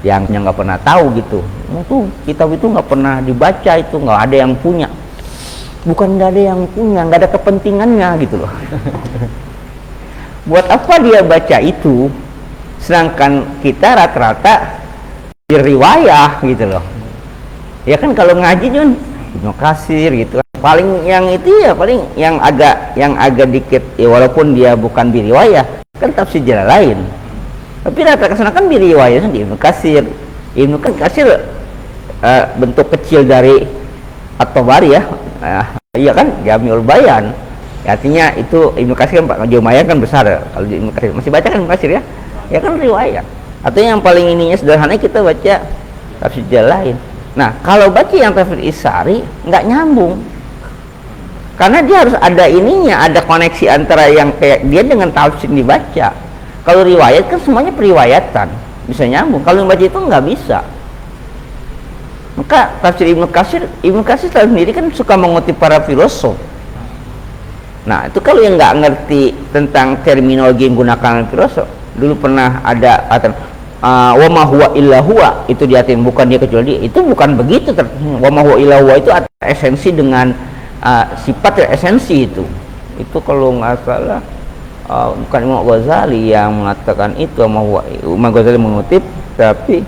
yang nggak pernah tahu gitu. Tuh kitab itu nggak pernah dibaca, itu nggak ada yang punya, bukan nggak ada yang punya, nggak ada kepentingannya gitu loh. Buat apa dia baca itu, sedangkan kita rata-rata diriwayah gitu loh. Ya kan kalau ngaji kan Ibnu Katsir gitu kan. Paling yang itu ya paling yang agak dikit ya, walaupun dia bukan diriwayah kan tafsir jalan lain, tapi rata-rata kan diriwayah di Ibnu Katsir. Ibnu Katsir bentuk kecil dari At-Tabari ya. Iya kan, Jami'ul Bayan. Artinya itu Ibnu Katsir kan Jumayan kan besar. Kalau Ibnu Katsir masih baca kan Ibnu Katsir ya. Ya kan riwayat. Artinya yang paling ininya sederhana kita baca tafsir jalan lain. Nah, kalau baca yang tafsir Isyari nggak nyambung. Karena dia harus ada ininya, ada koneksi antara yang kayak dia dengan tafsir dibaca. Kalau riwayat kan semuanya periwayatan, bisa nyambung. Kalau membaca itu nggak bisa. Maka tafsir Ibnu Katsir sendiri kan suka mengutip para filosof. Nah, itu kalau yang nggak ngerti tentang terminologi yang gunakan filosof, dulu pernah ada wa ma huwa illa huwa, itu diartikan bukan dia kecuali dia. Itu bukan begitu. Wa ma huwa illa huwa itu esensi dengan sifat dan esensi itu kalau nggak salah bukan Imam Ghazali yang mengatakan itu, Imam Ghazali mengutip, tapi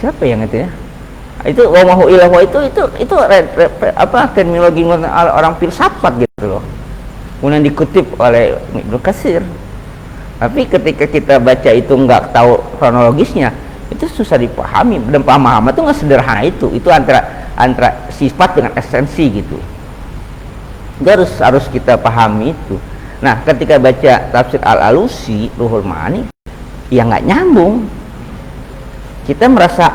siapa yang itu ya, itu wa ma huwa illa huwa itu terminologi orang filsafat gitu loh, kemudian dikutip oleh Ibnu Katsir. Tapi ketika kita baca itu nggak tahu kronologisnya, itu susah dipahami, dan pemahaman itu nggak sederhana itu antara sifat dengan esensi gitu. Itu harus kita pahami itu. Nah, ketika baca tafsir Al-Alusi Ruhul Maani, ya nggak nyambung, kita merasa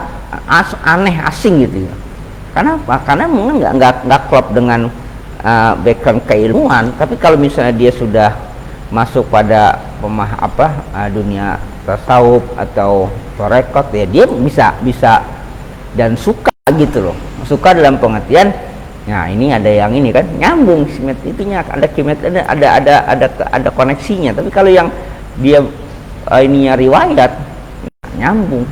aneh, asing gitu ya. Karena apa? Karena mungkin nggak klop dengan background keilmuan. Tapi kalau misalnya dia sudah masuk pada dunia tasawuf atau tarekat, ya dia bisa dan suka gitu loh. Suka dalam pengertian, nah ini ada yang ini kan nyambung itunya, ada ada koneksinya. Tapi kalau yang dia ininya riwayat nyambung,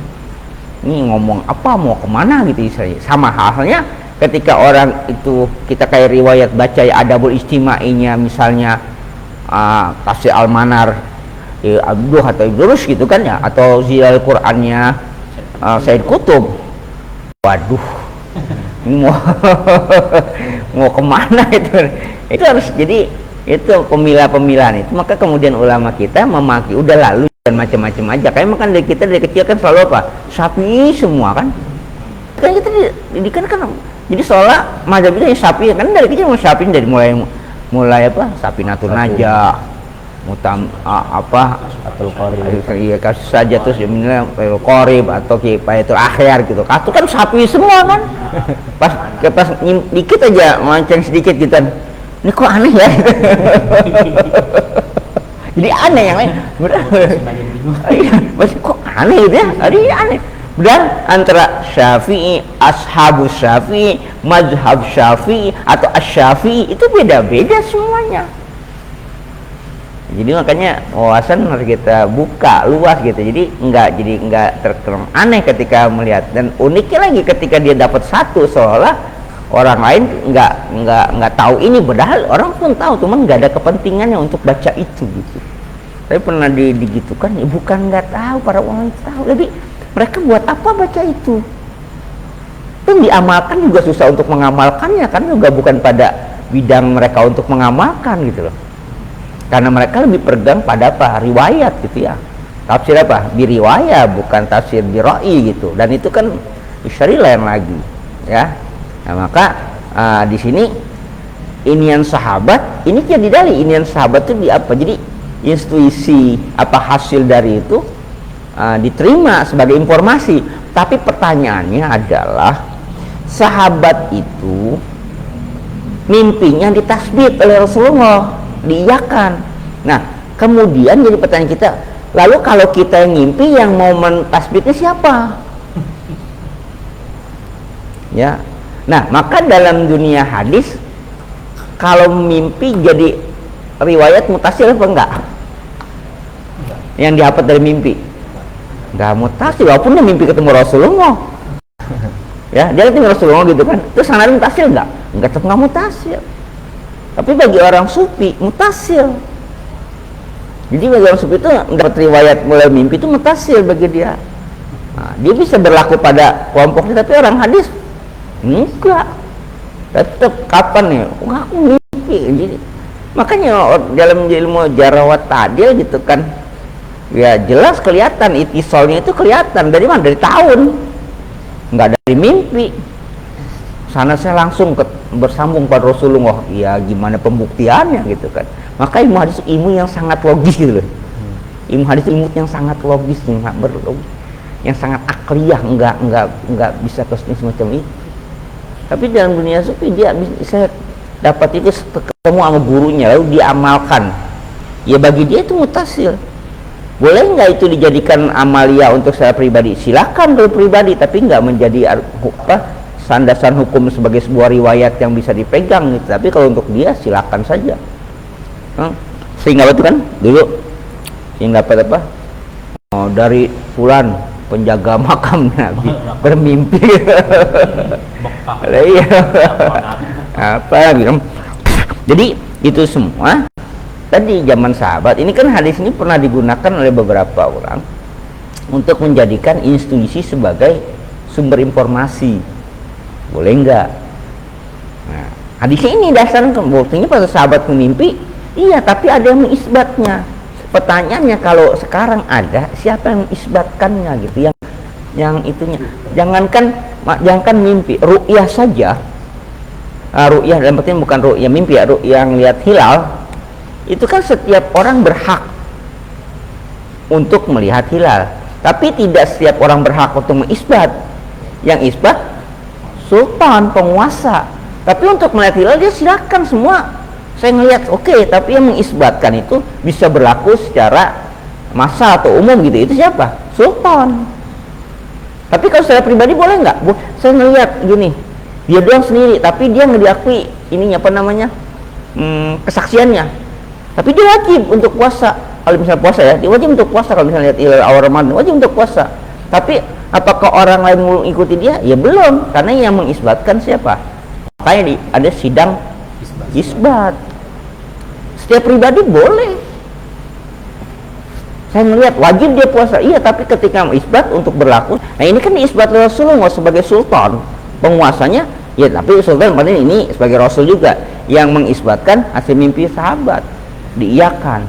ini ngomong apa, mau kemana gitu istilahnya. Sama halnya ketika orang itu kita kayak riwayat baca Adabul Istima'inya misalnya, tafsir Al-Manar Abduh atau Ibnu Rushd gitu kan ya, atau Zilal Qur'annya Said Qutb. Waduh, ini mau kemana itu harus, jadi itu pemilah-pemilahan itu. Maka kemudian ulama kita memaki, udah lalu dan macam-macam aja. Kayak makan dari kita dari kecil kan selalu apa, Syafi'i semua kan kita didikan kan, jadi seolah mazhab itu ya Syafi'i kan, dari kecil mau Syafi'i, dari mulai Safinatul Najah, Atul Qorib, iya kasus saja, terus jamilah Qorib atau Kifayatul Akhyar gitu. Itu kan Syafi'i semua kan. Pas dikit aja mancing sedikit gitu kan, ini kok aneh ya. Jadi aneh yang lain. Iya, masih kok aneh gitu ya. Jadi aneh. Dan antara Syafi'i, ashabus Syafi'i, mazhab Syafi'i atau asy-Syafi'i itu beda-beda semuanya. Jadi makanya wawasan harus kita buka luas gitu. Jadi enggak terkeram aneh ketika melihat, dan uniknya lagi ketika dia dapat satu, seolah orang lain enggak tahu ini, padahal orang pun tahu, cuman enggak ada kepentingannya untuk baca itu gitu. Tapi pernah digitukan, ya bukan enggak tahu, para ulama tahu, lebih mereka buat apa baca itu? Dan diamalkan juga susah untuk mengamalkannya, kan juga bukan pada bidang mereka untuk mengamalkan gitu loh. Karena mereka lebih pegang pada apa? Riwayat gitu ya. Tafsir apa? Biriwayat, bukan tafsir biroi gitu. Dan itu kan isyari lain lagi, ya. Nah, maka di sini inian sahabat, ini jadi dalil inian sahabat itu di apa? Jadi intuisi apa hasil dari itu diterima sebagai informasi. Tapi pertanyaannya adalah, sahabat itu mimpinya ditasbih oleh Rasulullah, diiyakan. Nah, kemudian jadi pertanyaan kita, lalu kalau kita yang ngimpi, yang mau mentasbihnya siapa? Ya. Nah, maka dalam dunia hadis, kalau mimpi jadi riwayat mutasil apa enggak? Yang didapat dari mimpi enggak mutasil, walaupun dia mimpi ketemu Rasulullah. Ya, dia ketemu Rasulullah gitu kan, terus sanad mutasil enggak tetap enggak mutasil. Tapi bagi orang sufi mutasil. Jadi bagi orang sufi itu dapat riwayat mulai mimpi itu mutasil bagi dia. Nah, dia bisa berlaku pada kelompoknya, tapi orang hadis enggak. Tetap kapan nih? Enggak, aku mimpi. Jadi makanya dalam ilmu jarawat ta'dil gitu kan, ya jelas kelihatan itisolnya itu kelihatan dari mana? Dari tahun, nggak dari mimpi. Sana saya langsung bersambung pada Rasulullah. Ya gimana pembuktiannya gitu kan? Maka ilmu hadis ilmu yang sangat logis gitu loh. Ilmu hadis ilmu yang sangat logis, yang sangat akliyah, nggak bisa ke semacam itu. Tapi dalam dunia sufi dia bisa dapat itu ketemu sama gurunya lalu dia amalkan. Ya bagi dia itu mutasil. Boleh nggak itu dijadikan amalia untuk saya pribadi? Silakan kalau pribadi, tapi nggak menjadi sandasan hukum sebagai sebuah riwayat yang bisa dipegang gitu. Tapi kalau untuk dia silakan saja. Sehingga itu kan dulu sehingga dapat apa? Oh, dari fulan penjaga makam Nabi bermimpi. Iya. Apa gitu. Jadi itu semua tadi zaman sahabat. Ini kan hadis ini pernah digunakan oleh beberapa orang untuk menjadikan institusi sebagai sumber informasi. Boleh enggak? Nah, hadisnya ini dasarnya buktinya pada sahabat memimpi, iya, tapi ada yang mengisbatnya. Pertanyaannya kalau sekarang ada, siapa yang mengisbatkannya gitu? Yang itunya. Jangankan mimpi, ru'yah saja. Ru'yah dalam artinya bukan ru'yah mimpi ya, ru'yah yang lihat hilal. Itu kan setiap orang berhak untuk melihat hilal. Tapi tidak setiap orang berhak untuk mengisbat. Yang isbat sultan, penguasa. Tapi untuk melihat hilal dia silakan semua. Saya ngelihat oke, tapi yang mengisbatkan itu bisa berlaku secara massa atau umum gitu. Itu siapa? Sultan. Tapi kalau saya pribadi boleh nggak? Saya ngelihat gini, dia doang sendiri, tapi dia nggak diakui ininya apa namanya kesaksiannya. Tapi dia wajib untuk puasa. Kalau misalnya puasa ya, dia wajib untuk puasa. Kalau misalnya lihat hilal awal Ramadan, wajib untuk puasa. Tapi apakah orang lain mengikuti dia? Ya belum, karena yang mengisbatkan siapa? Makanya ada sidang isbat. Setiap pribadi boleh. Saya melihat wajib dia puasa, iya, tapi ketika isbat untuk berlaku, nah ini kan diisbat Rasulullah sebagai sultan, penguasanya, ya tapi sultan pada ini sebagai Rasul juga yang mengisbatkan hasil mimpi sahabat, diiyakan.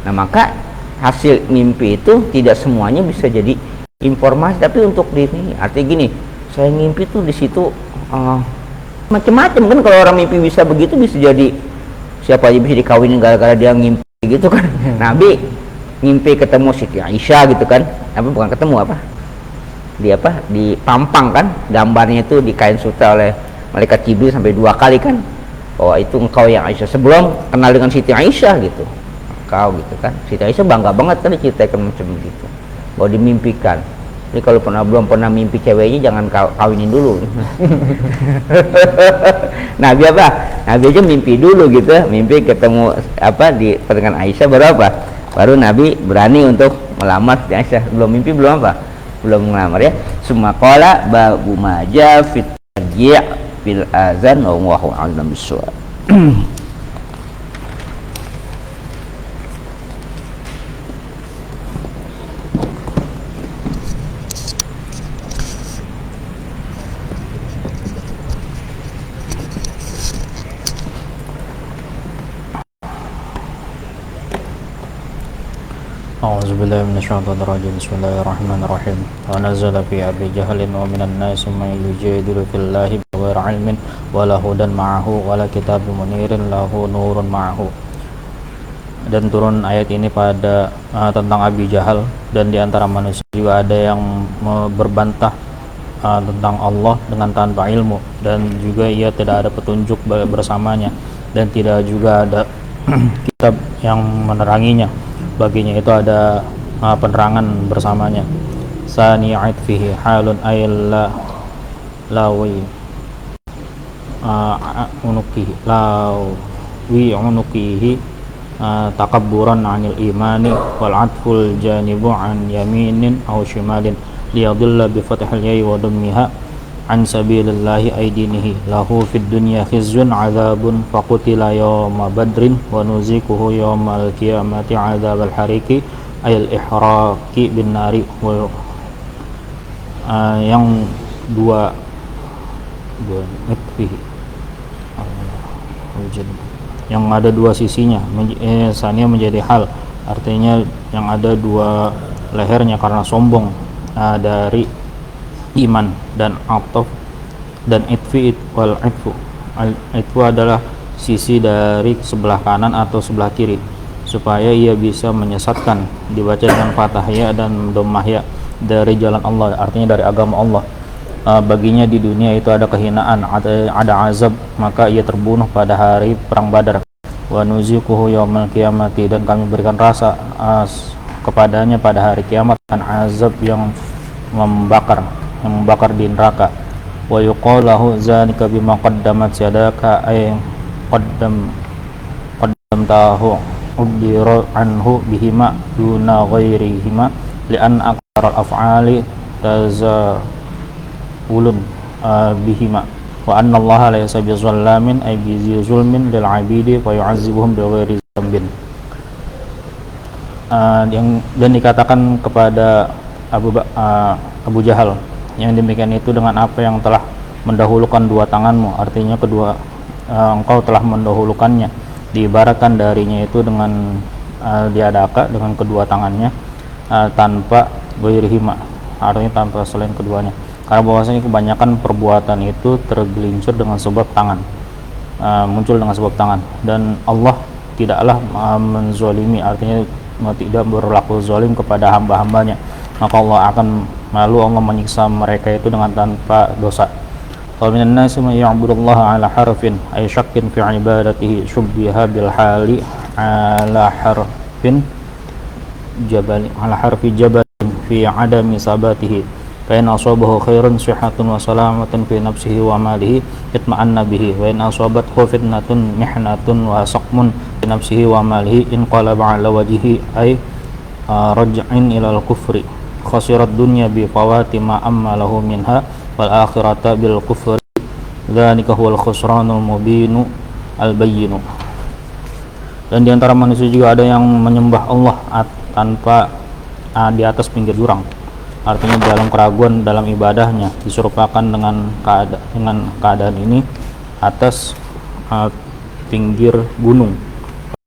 Nah maka hasil mimpi itu tidak semuanya bisa jadi informasi, tapi untuk diri. Artinya gini, saya mimpi tuh di situ macam-macam kan. Kalau orang mimpi bisa begitu, bisa jadi siapa aja bisa dikawinin gara-gara dia ngimpi gitu kan. Nabi ngimpi ketemu Siti Aisyah gitu kan, apa bukan ketemu apa di pampang kan, gambarnya itu di kain sutra oleh malaikat Jibril sampai 2 kali kan, bahwa itu engkau yang Aisyah, sebelum kenal dengan Siti Aisyah gitu engkau gitu kan. Siti Aisyah bangga banget kan diceritakan macam begitu, bahwa dimimpikan. Jadi kalau belum pernah mimpi ceweknya jangan kawinin dulu. Nabi apa? Nabi aja mimpi dulu gitu, mimpi ketemu apa di dengan Aisyah, baru apa? Baru Nabi berani untuk melamar Siti Aisyah. Belum mimpi, belum apa? Belum melamar ya. Summa qala babu maja fit tarji' bil azan wa huwa a'lam bis-shawab. A'udzubillahi minasyaitonir rajim. Bismillahirrahmanirrahim. Wa nazala fi Abi Jahlin wa minan nasi man yujadilu fillahi bighairi ilmin wa la hudan ma'ahu wa la kitabun munirin lahu nurun ma'ahu. Dan turun ayat ini pada tentang Abi Jahal, dan di antara manusia juga ada yang berbantah tentang Allah dengan tanpa ilmu, dan juga ia tidak ada petunjuk bersamanya, dan tidak juga ada kitab yang meneranginya. Baginya itu ada penerangan bersamanya. Sani'at fihi halun ayla lawi unukihi takabburan anil imani wal atful janibu an yaminin aw shimalin liyadilla bi fathil ya'i wa dammiha an sabilillahi aydinihi lahu fid dunya khizyun adzabun faqutila yawma badrin wa nuzikuhu yawmal qiyamati adzabal hariki ayal ihraqi bin nari. Yang dua yang ada dua sisinya, sania menjadi hal, artinya yang ada dua lehernya karena sombong dari iman, dan ataf dan itfi wal itfu. Itfu adalah sisi dari sebelah kanan atau sebelah kiri supaya ia bisa menyesatkan, dibaca dengan fathah ya dan dhammah ya, dari jalan Allah, artinya dari agama Allah. baginya di dunia itu ada kehinaan, ada azab, maka ia terbunuh pada hari perang Badar. Wa nuziquhu yaumal qiyamati, dan kami berikan rasa kepadanya pada hari kiamat dan azab yang membakar di neraka. Wa yuqalu lahu zalika bima qaddamat yadaka ay qaddamtahu ubdira anhu bihima duna ghairihima li'an aktsar al-af'ali tazawulun bihima wa anna Allah laysa bizallamin ay bizulmin lil 'abidi fa yu'azzibuhum bighairi dzambin. Dan dikatakan kepada Abu Jahal yang demikian itu dengan apa yang telah mendahulukan dua tanganmu, artinya engkau telah mendahulukannya, diibaratkan darinya itu dengan diadaka dengan kedua tangannya tanpa ghairihima, artinya tanpa selain keduanya, karena bahwasanya kebanyakan perbuatan itu tergelincir dengan sebab tangan, muncul dengan sebab tangan, dan Allah tidaklah menzalimi, artinya tidak berlaku zalim kepada hamba-hambanya, maka Allah akan Allah menyiksa mereka itu dengan tanpa dosa. Wa minan nasi man ya'budullaha ala harfin ay syakkin fi ibadatihi syubbiha bil hali ala harfi jabalin fi adami sabatihi fa in asabahu khairun sihatun wa salamatun fi nafsihi wa malihi itma'anna bihi wa in asabathu fitnatun mihnatun wa saqmun fi nafsihi wa malihi in qalaba ala wajhihi ay raj'in ila al-kufri khasirat dunya bi fawati ma amma lahu minha wal akhirata bil kufri dzalika huwal khusranul mubinu al bayyinu. Dan di antara manusia juga ada yang menyembah Allah tanpa di atas pinggir jurang, artinya dalam keraguan dalam ibadahnya, diserupakan dengan keadaan ini atas pinggir gunung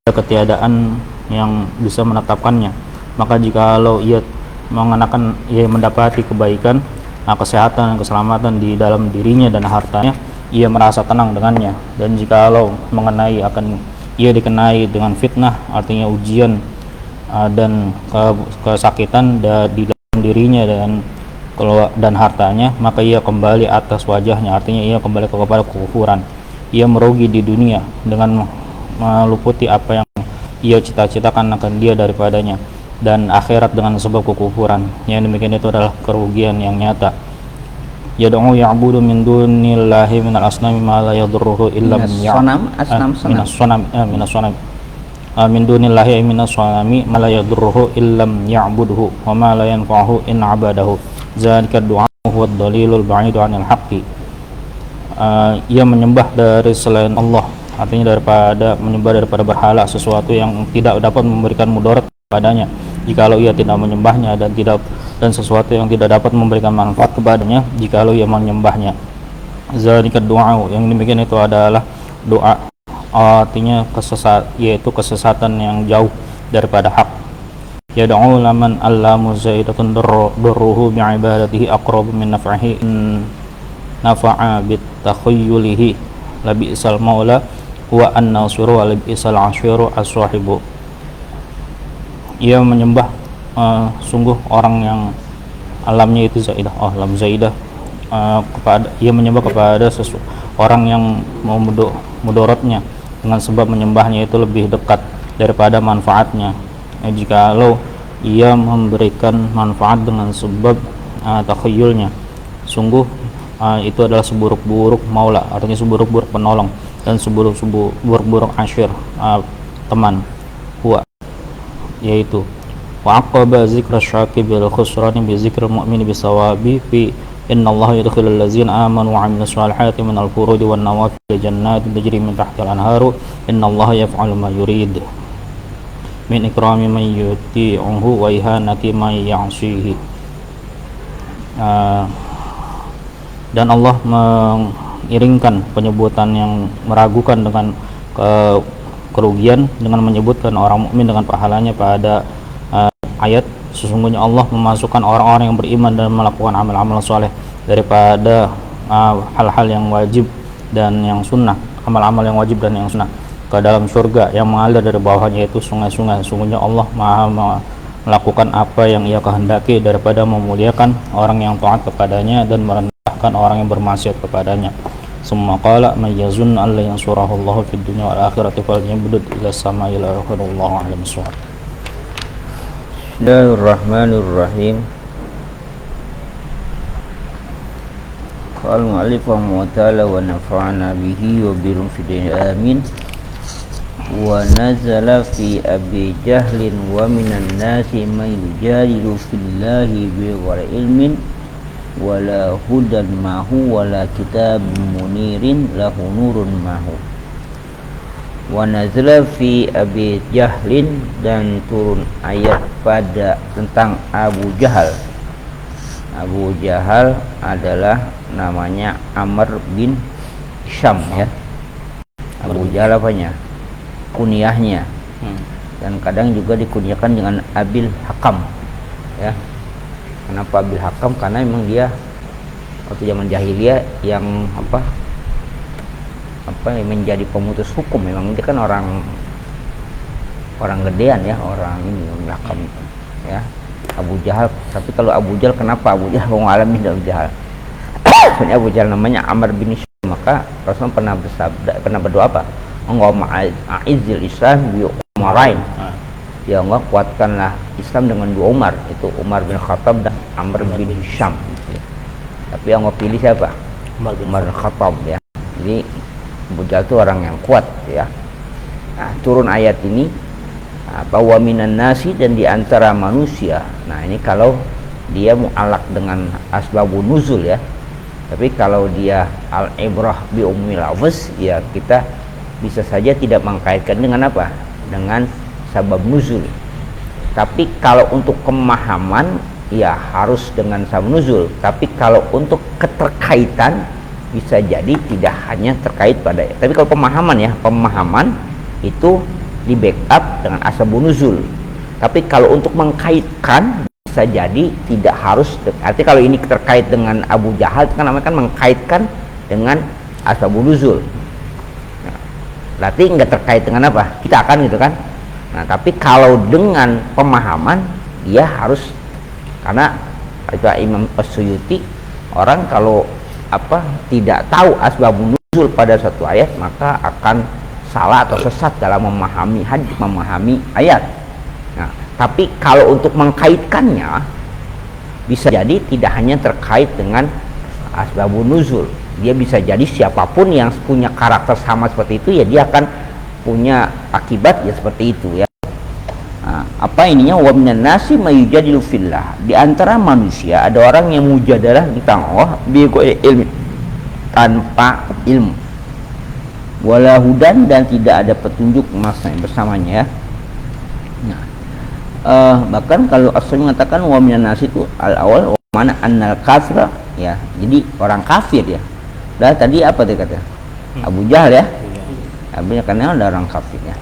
pada ketiadaan yang bisa menetapkannya. Maka jikalau ia mendapati kebaikan, kesehatan dan keselamatan di dalam dirinya dan hartanya, ia merasa tenang dengannya. Dan jikalau ia dikenai dengan fitnah, artinya ujian dan kesakitan di dalam dirinya dan hartanya, maka ia kembali atas wajahnya, artinya ia kembali kepada kekufuran. Ia merugi di dunia dengan meluputi apa yang ia cita-citakan akan dia daripadanya, dan akhirat dengan sebab kekufuran. Yang demikian itu adalah kerugian yang nyata. Yad'u ya'budu min dunillahi minal asnami ma la yadurruhu illa min dunillahi minas sanami ma la yadurruhu illam ya'budhu wa ma la yanfa'uhu in 'abadahu zalika du'a huwa ad-dalilul ba'idu 'anil haqqi. Ia menyembah dari selain Allah, artinya menyembah daripada berhala sesuatu yang tidak dapat memberikan mudarat kepadanya jikalau ia tidak menyembahnya, dan sesuatu yang tidak dapat memberikan manfaat kepadanya jikalau ia menyembahnya. Zalika du'a, yang demikian itu adalah doa, artinya yaitu kesesatan yang jauh daripada hak. Yad'u laman allamu zaidatun durruhu bi'ibadatihi aqrabu min naf'ihi nafa'a bitakhayyulihi labi'sal maula wa an-nasiru wa labi'sal ashiru as-sahibu. Ia menyembah sungguh orang yang alamnya itu zaidah, alam zaidah, ia menyembah kepada orang yang mau mudaratnya, dengan sebab menyembahnya itu lebih dekat daripada manfaatnya. Jikalau ia memberikan manfaat dengan sebab takhayyulnya, sungguh itu adalah seburuk-buruk maula, artinya seburuk-buruk penolong, dan seburuk-buruk asyir, teman, yaitu wa aqaba zikra syaki bil khusrani bi zikril mu'mini bisawabi fi innallaha yadkhulul ladzina amanu wa 'amilus solihati minal furudi wan nawafil jannatin tajri min tahtiha al-anharu innallaha yaf'alu ma yurid min ikrami man yuti'uhu wa ihanati man ya'sihi. Dan Allah mengiringkan penyebutan yang meragukan dengan kerugian dengan menyebutkan orang mukmin dengan pahalanya pada ayat sesungguhnya Allah memasukkan orang-orang yang beriman dan melakukan amal-amal soleh daripada hal-hal yang wajib dan yang sunnah, amal-amal yang wajib dan yang sunnah, ke dalam surga yang mengalir dari bawahnya itu sungai-sungai. Sesungguhnya Allah Maha melakukan apa yang ia kehendaki daripada memuliakan orang yang taat kepadanya dan merendah mengalahkan orang yang bermaksiat kepadanya. Summa qala may yazunnu an la yansurahu Allahu fid dunya wal akhirati falyamdud ila samai ila akhirallahu a'lam bissawab. Bismillahirrahmanirrahim. Qala al-mu'allif wa ta'ala wa nafa'ana bihi wa bihi fid amin. Wa nazala fi Abi Jahlin wa minan nasi man yujadilu fillahi bighayri ilmin wala hudan mahu wala kitab munirin lahu nurun mahu. Wa nazala fi Abi Jahlin, dan turun ayat pada tentang Abu Jahal. Abu Jahal adalah namanya Amr bin Syam ya. Abu Jahal apanya? Kunyahnya. Dan kadang juga dikunyakan dengan Abil Hakam ya. Kenapa Abil Hakam? Karena memang dia waktu zaman jahiliyah yang yang menjadi pemutus hukum. Memang dia kan orang gedean ya, orang ini Hakam itu ya. Abu Jahal. Tapi kalau Abu Jahal, kenapa Abu Jahal mengalami Abu Jahal? Abu Jahal namanya Amr bin Syam. Maka Rasulullah pernah berdoa apa? Allahumma a'izzil Islam bi Umarain. Ya Allah, kuatkanlah Islam dengan dua Umar, itu Umar bin Khattab dan Amr bin Syam. Tapi yang mau pilih siapa? Umar bin Khattab ya. Jadi Abu Jahal itu orang yang kuat ya. Nah, turun ayat ini bahwa minan nasi, dan di antara manusia. Nah, ini kalau dia mu'alaq dengan asbabun nuzul ya. Tapi kalau dia al-ibrah bi ummil lafz ya, kita bisa saja tidak mengkaitkan dengan apa? Dengan sabab nuzul. Tapi kalau untuk pemahaman ya harus dengan sabab nuzul. Tapi kalau untuk keterkaitan bisa jadi tidak hanya terkait pada. Tapi kalau pemahaman ya, pemahaman itu di backup dengan asbabun nuzul. Tapi kalau untuk mengkaitkan bisa jadi tidak harus. Artinya kalau ini terkait dengan Abu Jahal, itu kan namanya kan mengkaitkan dengan asbabun nuzul. Berarti nggak terkait dengan apa? Kita akan gitu kan. Nah, tapi kalau dengan pemahaman dia harus, karena itu Imam As-Suyuti, orang kalau tidak tahu asbabun nuzul pada satu ayat maka akan salah atau sesat dalam memahami hadis, memahami ayat. Nah, tapi kalau untuk mengkaitkannya bisa jadi tidak hanya terkait dengan asbabun nuzul. Dia bisa jadi siapapun yang punya karakter sama seperti itu ya, dia akan punya akibat ya seperti itu ya. Nah, apa ininya? Wa minan nasi mayujadilu fillah. Di antara manusia ada orang yang mujadalah tentang Allah bighairi ilmi, tanpa ilmu. Wala hudan, dan tidak ada petunjuk bersamanya ya. Nah, bahkan kalau Rasul mengatakan wa minan nasi itu al-awal wa mana annal kafira ya. Jadi orang kafir ya. Dah tadi apa dia kata? Abu Jahal ya. Karena ada orang kafir ya.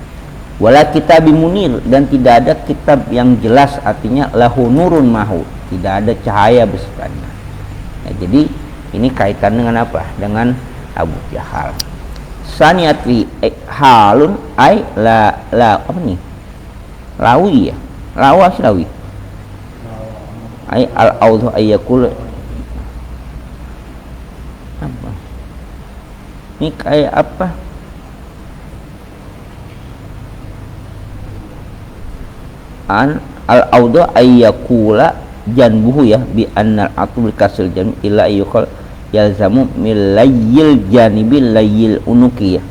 Wala kitabim munir, dan tidak ada kitab yang jelas, artinya lahu nurun mahu, tidak ada cahaya besertanya. Ya, jadi ini kaitan dengan apa? Dengan Abu Jahal. Saniatri halun ay la apa nih? Lawi ya. Lawas lawi. Ay al-audhu ayyakul apa? Ini kayak apa? An al-audha ayyakula janbuhu ya, bi annal atul kasr jan ila yuqal yalzamu min layil janibi layil unuki ya.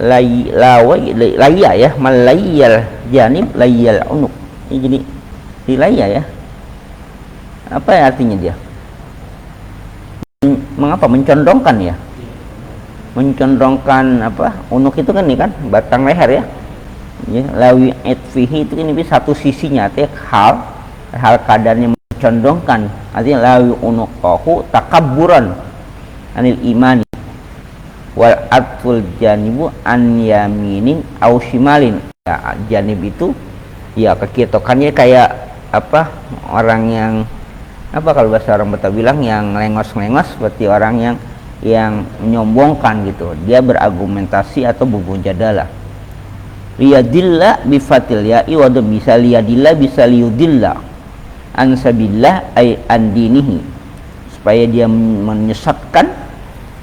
Laya ya, malayil janib layil unuk. Ini jadi dilaya ya. Apa ya artinya dia? Mengapa mencondongkan ya? Mencondongkan apa? Unuk itu kan nih kan batang leher ya. Ya, lawi itfihi itu ini satu sisinya, artinya hal keadaannya mencondongkan, artinya lawi unuqahu takabburan anil imani wal atful janibu an yaminin au shimalin. Ya, janib itu ya kekitokannya kayak apa, orang yang apa kalau bahasa orang Betawi bilang yang lengos-lengos, seperti orang yang menyombongkan gitu, dia berargumentasi atau bermujadalah. Liyadillah bifatil ya'i wa bisa liyadillah bisa liyudillah an sabillah ay an dinihi, supaya dia menyesatkan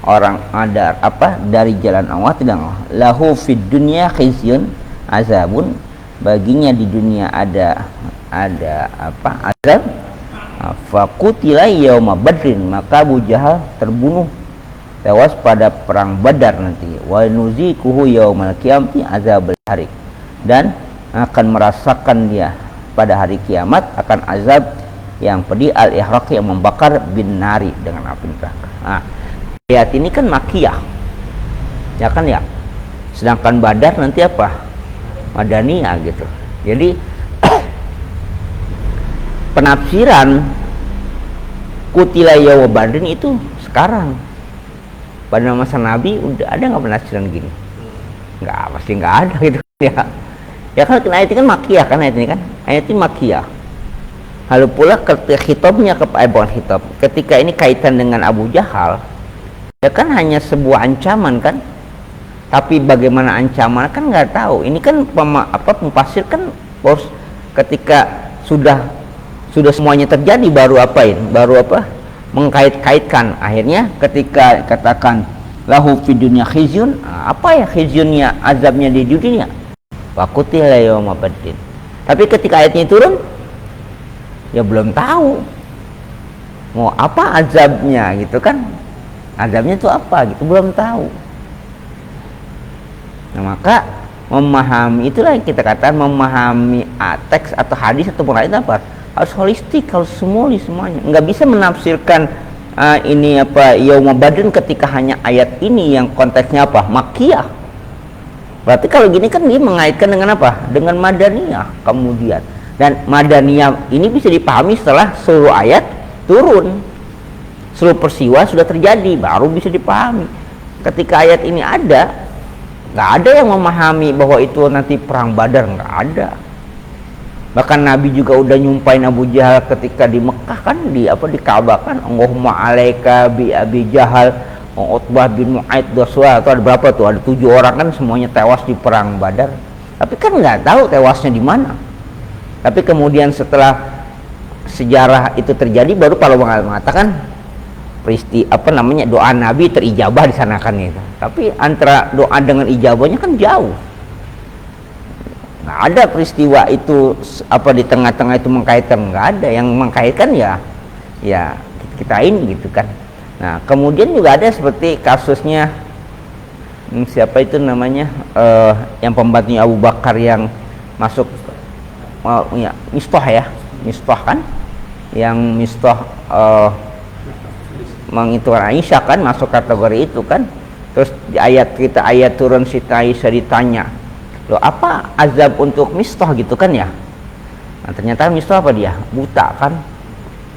orang ada dari jalan Allah. Tidak, lahu fid dunya khizyun azabun, baginya di dunia ada azab. Faqutila yauma badrin, maka Abu Jahal terbunuh tewas pada perang Badar nanti. Wa nuzikuhu yaumal qiyamati azabul harik, dan akan merasakan dia pada hari kiamat akan azab yang pedih, al-ihraq, yang membakar bin nari, dengan api neraka. Nah, ayat ini kan makiyah, ya kan ya. Sedangkan Badar nanti apa? Madaniyah gitu. Jadi penafsiran kutila yauma badrin itu sekarang. Pada masa Nabi udah ada nggak penafsiran gini? Nggak, pasti nggak ada gitu ya. Ya kan ayat ini kan makiyah kan, ayat ini kan, ayat ini makiyah. Lalu pula khitabnya ketika ini kaitan dengan Abu Jahal, ya kan hanya sebuah ancaman kan. Tapi bagaimana ancaman kan nggak tahu. Ini kan pemfasir kan harus ketika sudah semuanya terjadi baru mengkait-kaitkan. Akhirnya ketika katakan lahu fid dunya khizyun, apa ya khizyunnya, azabnya di dunia, waqutila yauma badrin. Tapi ketika ayatnya turun, ya belum tahu mau apa azabnya gitu kan, azabnya itu apa gitu, belum tahu. Nah, maka memahami, itulah yang kita katakan memahami teks atau hadis atau ayat apa, harus holistik, harus semuanya. Nggak bisa menafsirkan ini yauma badrin ketika hanya ayat ini yang konteksnya makiyah. Berarti kalau gini kan dia mengaitkan dengan dengan madaniyah kemudian. Dan madaniyah ini bisa dipahami setelah seluruh ayat turun, seluruh peristiwa sudah terjadi, baru bisa dipahami. Ketika ayat ini ada, nggak ada yang memahami bahwa itu nanti perang Badar, nggak ada. Bahkan Nabi juga udah nyumpain Abu Jahal ketika di Mekah kan, di Ka'bah kan, Allahumma alaika bi Abi Jahal, Utbah bin Mu'aid, Doswa, atau ada berapa tuh, ada 7 orang kan, semuanya tewas di perang Badar. Tapi kan nggak tahu tewasnya di mana. Tapi kemudian setelah sejarah itu terjadi, baru kalau mengatakan doa Nabi terijabah di sana kan itu. Tapi antara doa dengan ijabahnya kan jauh. Nggak ada peristiwa itu di tengah-tengah itu mengkaitkan, nggak ada. Yang mengkaitkan ya kita ini gitu kan. Nah kemudian juga ada seperti kasusnya siapa itu namanya yang pembantunya Abu Bakar yang masuk Mistah kan, yang Mistah mengitukan Aisyah kan, masuk kategori itu kan. Terus di ayat turun, Siti Aisyah ditanya, loh apa azab untuk Mistah gitu kan ya. Nah ternyata Mistah dia buta kan.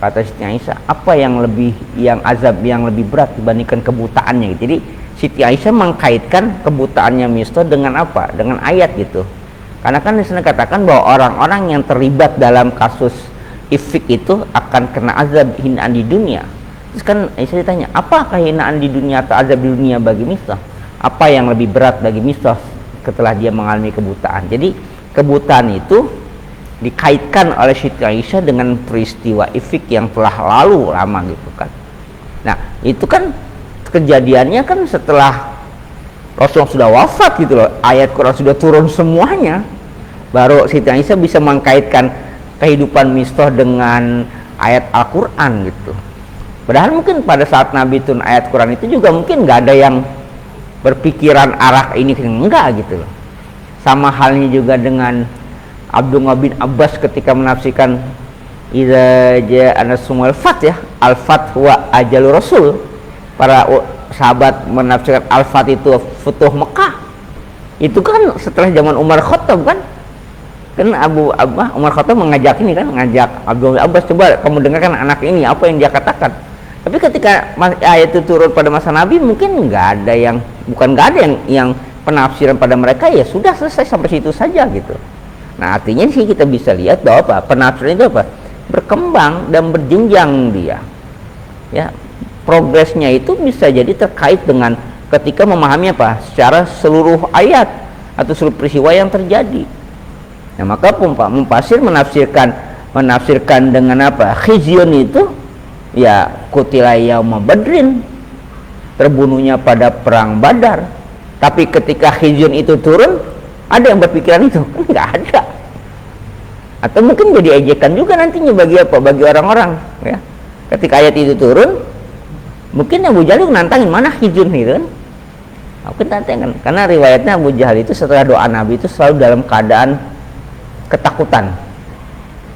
Kata Siti Aisyah, apa yang azab yang lebih berat dibandingkan kebutaannya gitu. Jadi Siti Aisyah mengkaitkan kebutaannya Mistah dengan dengan ayat gitu. Karena kan di sana katakan bahwa orang-orang yang terlibat dalam kasus ifk itu akan kena azab hinaan di dunia. Terus kan Aisyah ditanya, apakah hinaan di dunia atau azab di dunia bagi Mistah? Apa yang lebih berat bagi Mistah setelah dia mengalami kebutaan? Jadi kebutaan itu dikaitkan oleh Siti Aisyah dengan peristiwa ifk yang telah lalu lama gitu kan. Nah itu kan kejadiannya kan setelah Rasulullah sudah wafat gitu loh, ayat Quran sudah turun semuanya, baru Siti Aisyah bisa mengkaitkan kehidupan Mistah dengan ayat Al-Quran gitu. Padahal mungkin pada saat Nabi turun ayat Quran itu juga mungkin nggak ada yang berpikiran arah ini, enggak gitu loh. Sama halnya juga dengan Abdullah bin Abbas ketika menafsirkan idza jaa nasrul fath ya, al-fath wa ajalur rasul. Para sahabat menafsirkan al-fath itu futuh Mekah. Itu kan setelah zaman Umar Khattab kan. Kan Umar Khattab mengajak Abdullah bin Abbas, coba kamu dengarkan anak ini apa yang dia katakan. Tapi ketika ayat itu turun pada masa Nabi, mungkin nggak ada yang penafsiran pada mereka, ya sudah selesai sampai situ saja gitu. Nah artinya sih kita bisa lihat bahwa penafsiran itu berkembang dan berjenjang dia. Ya, progresnya itu bisa jadi terkait dengan ketika memahami secara seluruh ayat atau seluruh peristiwa yang terjadi. Nah maka mufasir menafsirkan dengan khizyun itu ya qutila yauma badrin, terbunuhnya pada perang Badar. Tapi ketika Khizyun itu turun, ada yang berpikiran itu? Kan nggak ada. Atau mungkin jadi ejekan juga nantinya bagi apa? Bagi orang-orang, ya. Ketika ayat itu turun, mungkin Abu Jahal nantangin, mana Khizyun itu kan? Mungkin nantangin, karena riwayatnya Abu Jahal itu setelah doa Nabi itu selalu dalam keadaan ketakutan.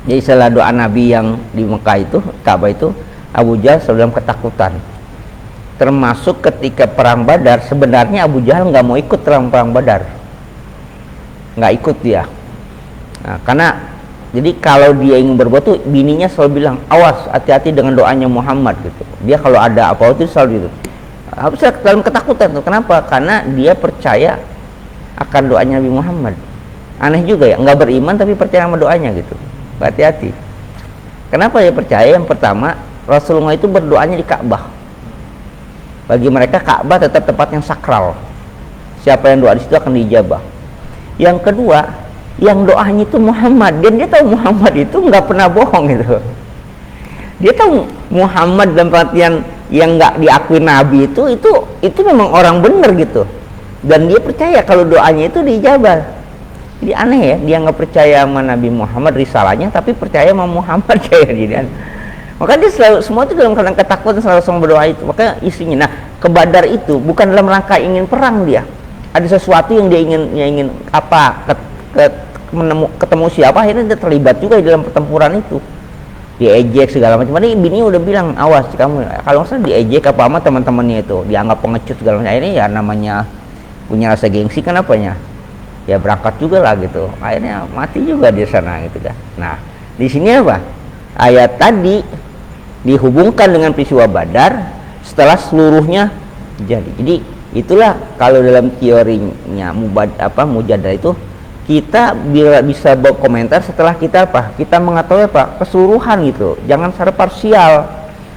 Jadi setelah doa Nabi yang di Mekah itu, Ka'bah itu, Abu Jahal selalu dalam ketakutan. Termasuk ketika perang Badar, sebenarnya Abu Jahal nggak mau ikut dalam perang Badar, nggak ikut dia. Nah, karena jadi kalau dia ingin berbuat tuh, bininya selalu bilang, awas, hati-hati dengan doanya Muhammad gitu. Dia kalau ada apa itu selalu gitu. Harusnya dalam ketakutan tuh. Kenapa? Karena dia percaya akan doanya Nabi Muhammad. Aneh juga ya, nggak beriman tapi percaya sama doanya gitu. Hati-hati. Kenapa dia percaya? Yang pertama, Rasulullah itu berdoanya di Ka'bah. Bagi mereka Ka'bah tetap tempat yang sakral. Siapa yang doa di situ akan dijabah. Yang kedua, yang doanya itu Muhammad, dan dia tahu Muhammad itu nggak pernah bohong gitu. Dia tahu Muhammad dalam artian yang nggak diakui Nabi itu memang orang bener gitu. Dan dia percaya kalau doanya itu dijabah. Jadi aneh ya, dia nggak percaya sama Nabi Muhammad risalahnya, tapi percaya sama Muhammad kayak jadi. Maka dia selalu, semua itu dalam keadaan ketakutan, selalu berdoa itu. Maka istrinya, nah ke Badar itu bukan dalam rangka ingin perang dia. Ada sesuatu yang dia ingin apa? Ketemu siapa, akhirnya dia terlibat juga di dalam pertempuran itu. Diejek segala macam. Ini bininya udah bilang, awas kamu. Kalau nggak salah diejek apa sama teman-temannya itu, dianggap pengecut segala macam. Akhirnya ya namanya punya rasa gengsi, kan apanya? Ya berangkat juga lah gitu, akhirnya mati juga di sana gitu kan. Nah di sini apa, ayat tadi dihubungkan dengan peristiwa Badar setelah seluruhnya jadi. Jadi itulah kalau dalam teorinya Mujadalah itu, kita bisa bawa komentar setelah kita kita mengetahui keseluruhan gitu, jangan secara parsial.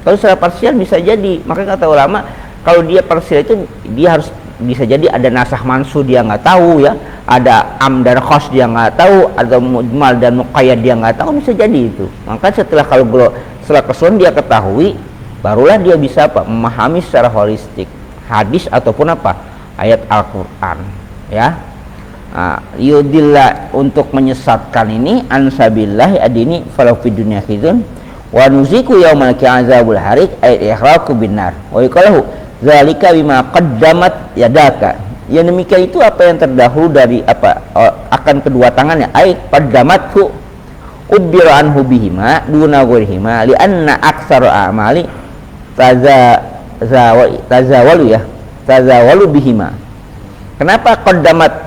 Kalau secara parsial bisa jadi, makanya kata ulama kalau dia parsial itu dia harus bisa jadi ada nasah mansuh dia nggak tahu ya, ada am dan khos dia nggak tahu, ada mujmal dan muqayyad dia nggak tahu, bisa jadi itu. Maka setelah keseluruhan dia ketahui, barulah dia bisa memahami secara holistik hadis ataupun ayat Al-Quran ya. Yudillah, untuk menyesatkan ini, ansabillah adini falau fid dunya khizun wa nuziku yaumal azabul harik ayat ikhraqu binar wa yuqalahu zalika bima qaddamat yadaka. Yang demikian itu apa yang terdahulu dari akan kedua tangannya, ay qaddamathu ubbiru anhu bihima duna ghairihima li anna aktsaru a'mali tazawalu bihima. Kenapa qaddamat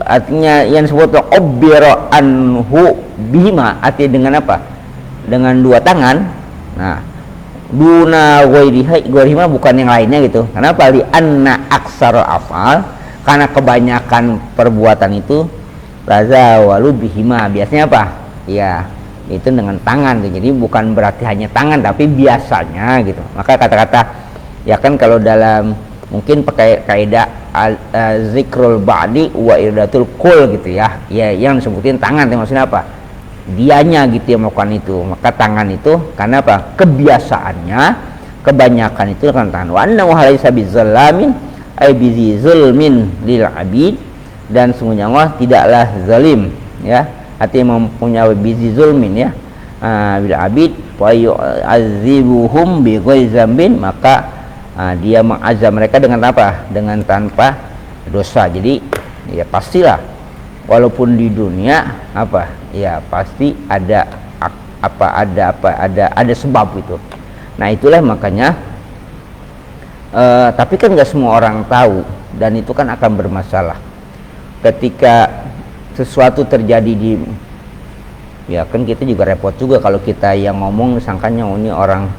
artinya yang disebut ubbiru anhu bihima, artinya dengan apa? Dengan dua tangan. Nah, duna ghairihima bukan yang lainnya gitu. Kenapa? Li anna aksar afal, karena kebanyakan perbuatan itu tazawalu bihima, biasanya apa? Ya, itu dengan tangan gitu. Jadi bukan berarti hanya tangan, tapi biasanya gitu. Maka kata-kata ya kan kalau dalam mungkin pakai kaidah zikrul ba'di wa irdatul kul gitu ya. Ya yang disebutin tangan itu maksudnya apa? Dianya gitu yang melakukan itu. Maka tangan itu karena apa? Kebiasaannya, kebanyakan itu kan tangan. Wa anna walaysa bizallamin ay bizi zulmin lil abid, dan sungguhnya Allah tidaklah zalim ya, artinya mempunyai bizi zulmin ya bil abid wa yu'adzibuhum bi ghairi dzambin, maka dia mengazab mereka dengan apa? Dengan tanpa dosa. Jadi ya pastilah walaupun di dunia ya pasti ada sebab itu. Nah itulah makanya tapi kan nggak semua orang tahu, dan itu kan akan bermasalah ketika sesuatu terjadi di, ya kan kita juga repot juga kalau kita yang ngomong sangkanya ini orang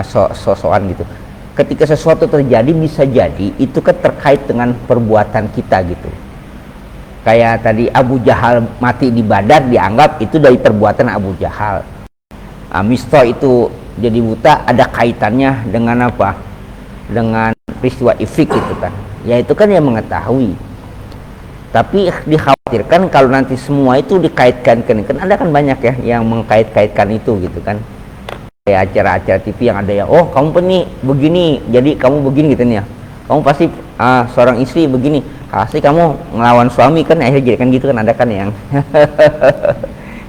sosokan gitu. Ketika sesuatu terjadi, bisa jadi itu kan terkait dengan perbuatan kita gitu. Kayak tadi Abu Jahal mati di Badar, dianggap itu dari perbuatan Abu Jahal. Mistah itu jadi buta, ada kaitannya dengan apa? Dengan peristiwa ifrik gitu kan. Ya itu kan yang mengetahui. Tapi dikhawatirkan kalau nanti semua itu dikaitkan, kan ada kan banyak ya yang mengkait-kaitkan itu gitu kan. kayak acara-acara TV yang ada yang oh kamu begini jadi kamu begini gitu nih ya, kamu pasti seorang istri begini pasti kamu ngelawan suami kan, akhirnya jadi kan gitu kan, ada kan yang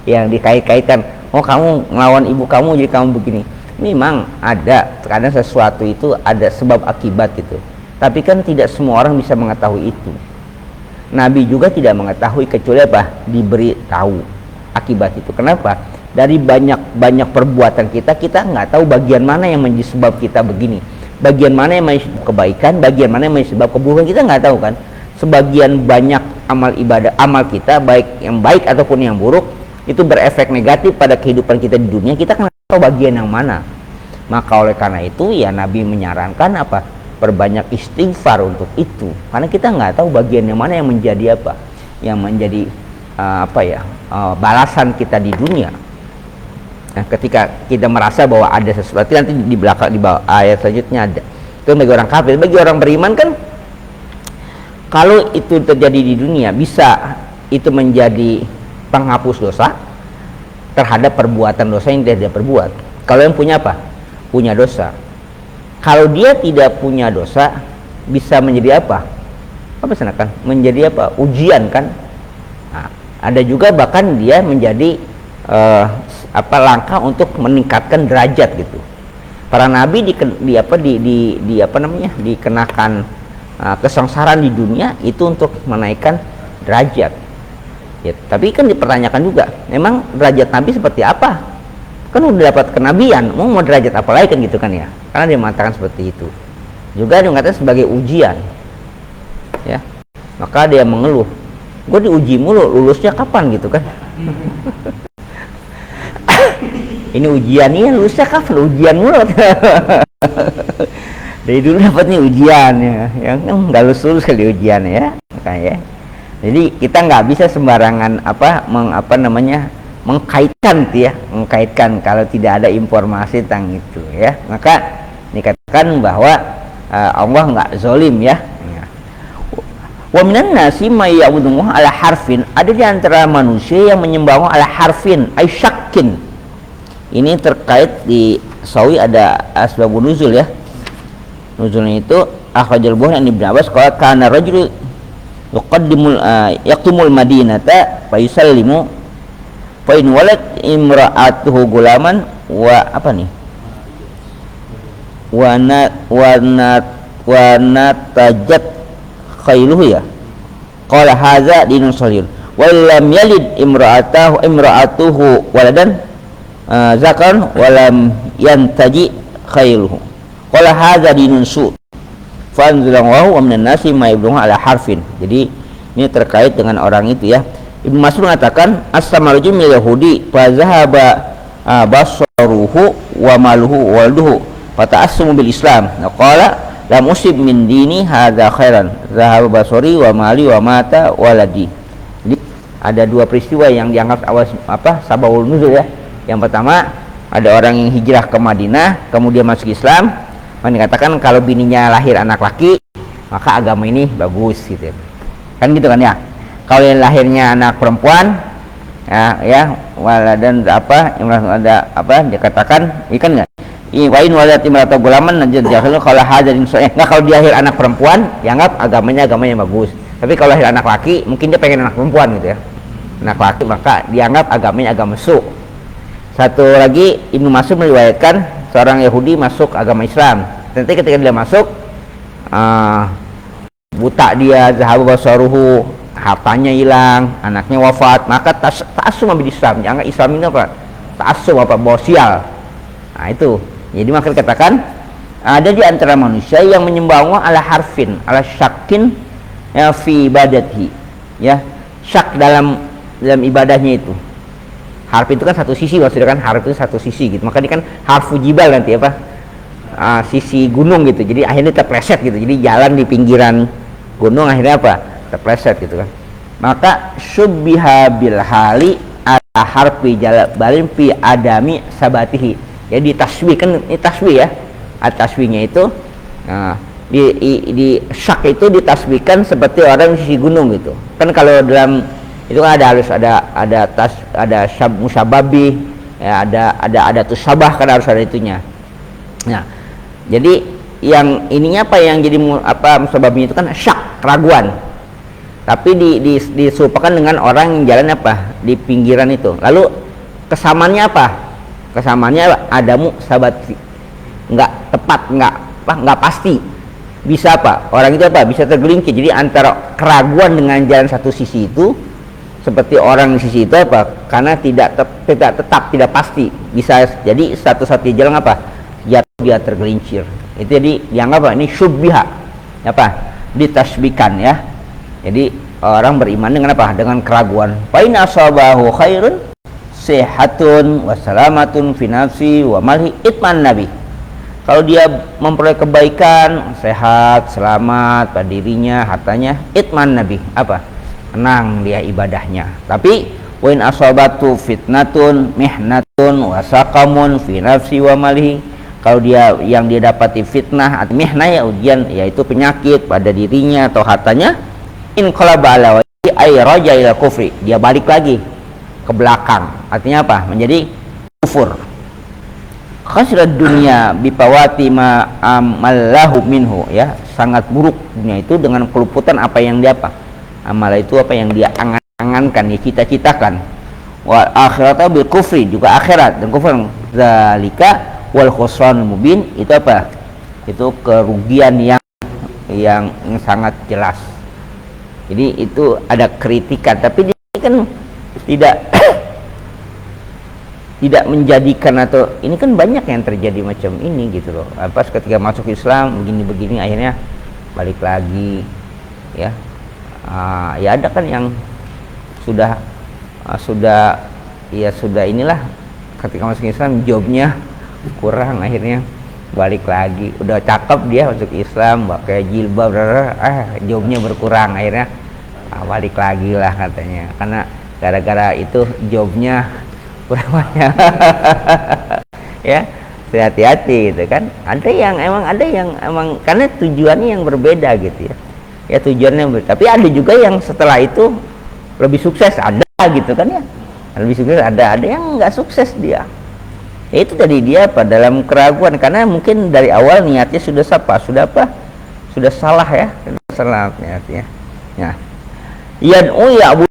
yang dikait-kaitkan oh kamu ngelawan ibu kamu jadi kamu begini. Memang ada kadang sesuatu itu ada sebab akibat gitu, tapi kan tidak semua orang bisa mengetahui itu. Nabi juga tidak mengetahui kecuali apa? Diberi tahu akibat itu. Kenapa? Dari banyak perbuatan kita nggak tahu bagian mana yang menjadi sebab kita begini, bagian mana yang menjadi kebaikan, bagian mana yang menjadi sebab keburukan, kita nggak tahu kan. Sebagian banyak amal ibadah, amal kita baik yang baik ataupun yang buruk itu berefek negatif pada kehidupan kita di dunia, kita nggak tahu bagian yang mana. Maka oleh karena itu ya Nabi menyarankan apa? Perbanyak istighfar untuk itu, karena kita nggak tahu bagian yang mana yang menjadi apa, yang menjadi balasan kita di dunia. Nah, ketika kita merasa bahwa ada sesuatu, nanti di belakang di bawah ayat selanjutnya ada. Itu bagi orang kafir. Bagi orang beriman kan, kalau itu terjadi di dunia, bisa itu menjadi penghapus dosa terhadap perbuatan dosa yang dia perbuat. Kalau yang punya apa? Punya dosa. Kalau dia tidak punya dosa, bisa menjadi apa? Apa senakan? Menjadi apa? Ujian kan? Nah, ada juga bahkan dia menjadi langkah untuk meningkatkan derajat gitu. Para nabi dikenakan kesengsaraan di dunia itu untuk menaikkan derajat. Ya, tapi kan dipertanyakan juga, memang derajat nabi seperti apa? Kan udah dapat kenabian, mau derajat apa lagi kan gitu kan ya? Karena dia mengatakan seperti itu. Juga dia mengatakan sebagai ujian. Ya. Maka dia mengeluh, gue diuji mulu, lulusnya kapan gitu kan? Ini ujiannya lulusnya kapan? Ujian mulu. Dari dulu dapat nih ujiannya, yang nggak lulus kali ujiannya ya, makanya. Jadi kita nggak bisa sembarangan mengkaitkan kalau tidak ada informasi tentang itu ya. Maka dikatakan bahwa Allah nggak zolim ya. Wa minan nasi may ya'budu ala harfin, ada di antara manusia yang menyembah ala harfin ay syakkin. Ini terkait di Sawi ada asbabun nuzul ya. Nuzulnya itu akhrajal Bukhari an Ibnu Abbas qala kana rajul yaqtumul madinata fa yusallimu fa in walad imra'atuhu gulaman wa natajat khailuhu ya. Qala hadza dinun shahih wa lam yalid imra'atuhu waladan zakaran walam yantaji khailuhu. Qala hadza dinun su fa anzalallahu wa minan nasi may yabluhu ala harfin. Jadi ini terkait dengan orang itu ya. Ibnu Mas'ud mengatakan as-sama rajul min yahudi fa zahaba basaruhu wa maluhu walduhu fa ta'assamu bil islam. Qala la musib min dini hadza khairan zahaba basari wa mali wa mata waladi. Jadi ada dua peristiwa yang dianggap awal sababul nuzul ya. Yang pertama, ada orang yang hijrah ke Madinah kemudian masuk Islam, dikatakan kalau bininya lahir anak laki maka agama ini bagus gitu kan, gitu kan ya. Kalau yang lahirnya anak perempuan ya waladan dikatakan ikan enggak wain walati merata gulaman najal kalau hadarin enggak, kalau dia lahir anak perempuan dianggap agamanya bagus, tapi kalau lahir anak laki mungkin dia pengen anak perempuan gitu ya, anak laki, maka dianggap agamanya agama su. Satu lagi, Ibnu Mas'ud meriwayatkan seorang Yahudi masuk agama Islam. Nanti ketika dia masuk, buta dia, zahabu basaruhu, hartanya hilang, anaknya wafat, maka ta'assum bil Islam. Jangan Islam ini apa? Ta'assum bawa sial. Nah itu. Jadi maka dikatakan ada di antara manusia yang menyembah Allah ala harfin, ala syakin ya fi ibadati. Ya, syak dalam ibadahnya itu. Harf itu kan satu sisi, maksudnya kan harf itu satu sisi gitu. Maka ini kan harfu jibal nanti sisi gunung gitu. Jadi akhirnya terpleset gitu. Jadi jalan di pinggiran gunung akhirnya terpleset gitu kan. Maka syubbiha bil hali ala harfi balin fi adami sabatihi. Jadi tasbih kan, ini tasbih ya. Tasbihnya itu di syak itu ditasbihkan seperti orang di sisi gunung gitu. Kan kalau dalam itu kan ada musyababi ya ada tuh sabah, kan harus ada itunya. Nah, jadi yang ininya apa yang jadi sebabnya itu kan syak, keraguan. Tapi diserupakan dengan orang yang jalan apa di pinggiran itu. Lalu kesamaannya apa? Kesamaannya adamu sabati, nggak tepat, nggak pasti. Bisa apa? Orang itu apa? Bisa tergelincir. Jadi antara keraguan dengan jalan satu sisi itu, seperti orang di sisi itu apa? Karena tidak tetap, tidak pasti. Bisa jadi satu-satunya jalan apa? Dia tergelincir. Itu jadi dianggap apa? Ini syubbiha. Apa? Ditasbikan ya. Jadi orang beriman dengan apa? Dengan keraguan. Fa in asabahu khairun sehatun wassalamatun fi nafsi wa malhi itman nabi. Kalau dia memperoleh kebaikan, sehat, selamat pada dirinya, hartanya, itman nabi. Apa? Tenang dia ibadahnya. Tapi wa in asabatu fitnatun mihnatun wasaqamun fi nafsi wa malihi, kalau dia yang dia dapati fitnah atau mihnah ya ujian, yaitu penyakit pada dirinya atau hartanya, in qalaba ala wajhi ay raja ila kufri, dia balik lagi ke belakang. Artinya apa? Menjadi kufur. Khasrat dunia bipawati ma amallahu minhu, ya, sangat buruk dunia itu dengan keluputan apa yang dia amal itu, apa yang dia angan-angankan, dia cita-citakan. Wal akhirata bil kufri, juga akhirat dan kufur. Zalika wal khusran mubin, itu apa? Itu kerugian yang sangat jelas. Jadi itu ada kritikan, tapi dia kan tidak tidak menjadikan, atau ini kan banyak yang terjadi macam ini gitu loh. Pas ketika masuk Islam begini-begini akhirnya balik lagi ya. Ya ada kan yang sudah inilah ketika masuk Islam jobnya kurang, akhirnya balik lagi. Udah cakep dia masuk Islam pakai jilbab, jobnya berkurang, akhirnya balik lagi lah katanya, karena gara-gara itu jobnya kurang banyak. Ya, hati-hati gitu kan. Ada yang emang karena tujuannya yang berbeda gitu ya. Ya tujuannya, tapi ada juga yang setelah itu lebih sukses, ada gitu kan ya, lebih sukses, ada yang nggak sukses dia. Ya itu tadi dia dalam keraguan, karena mungkin dari awal niatnya sudah salah ya, salah niatnya. Ya, yad'u ya'bud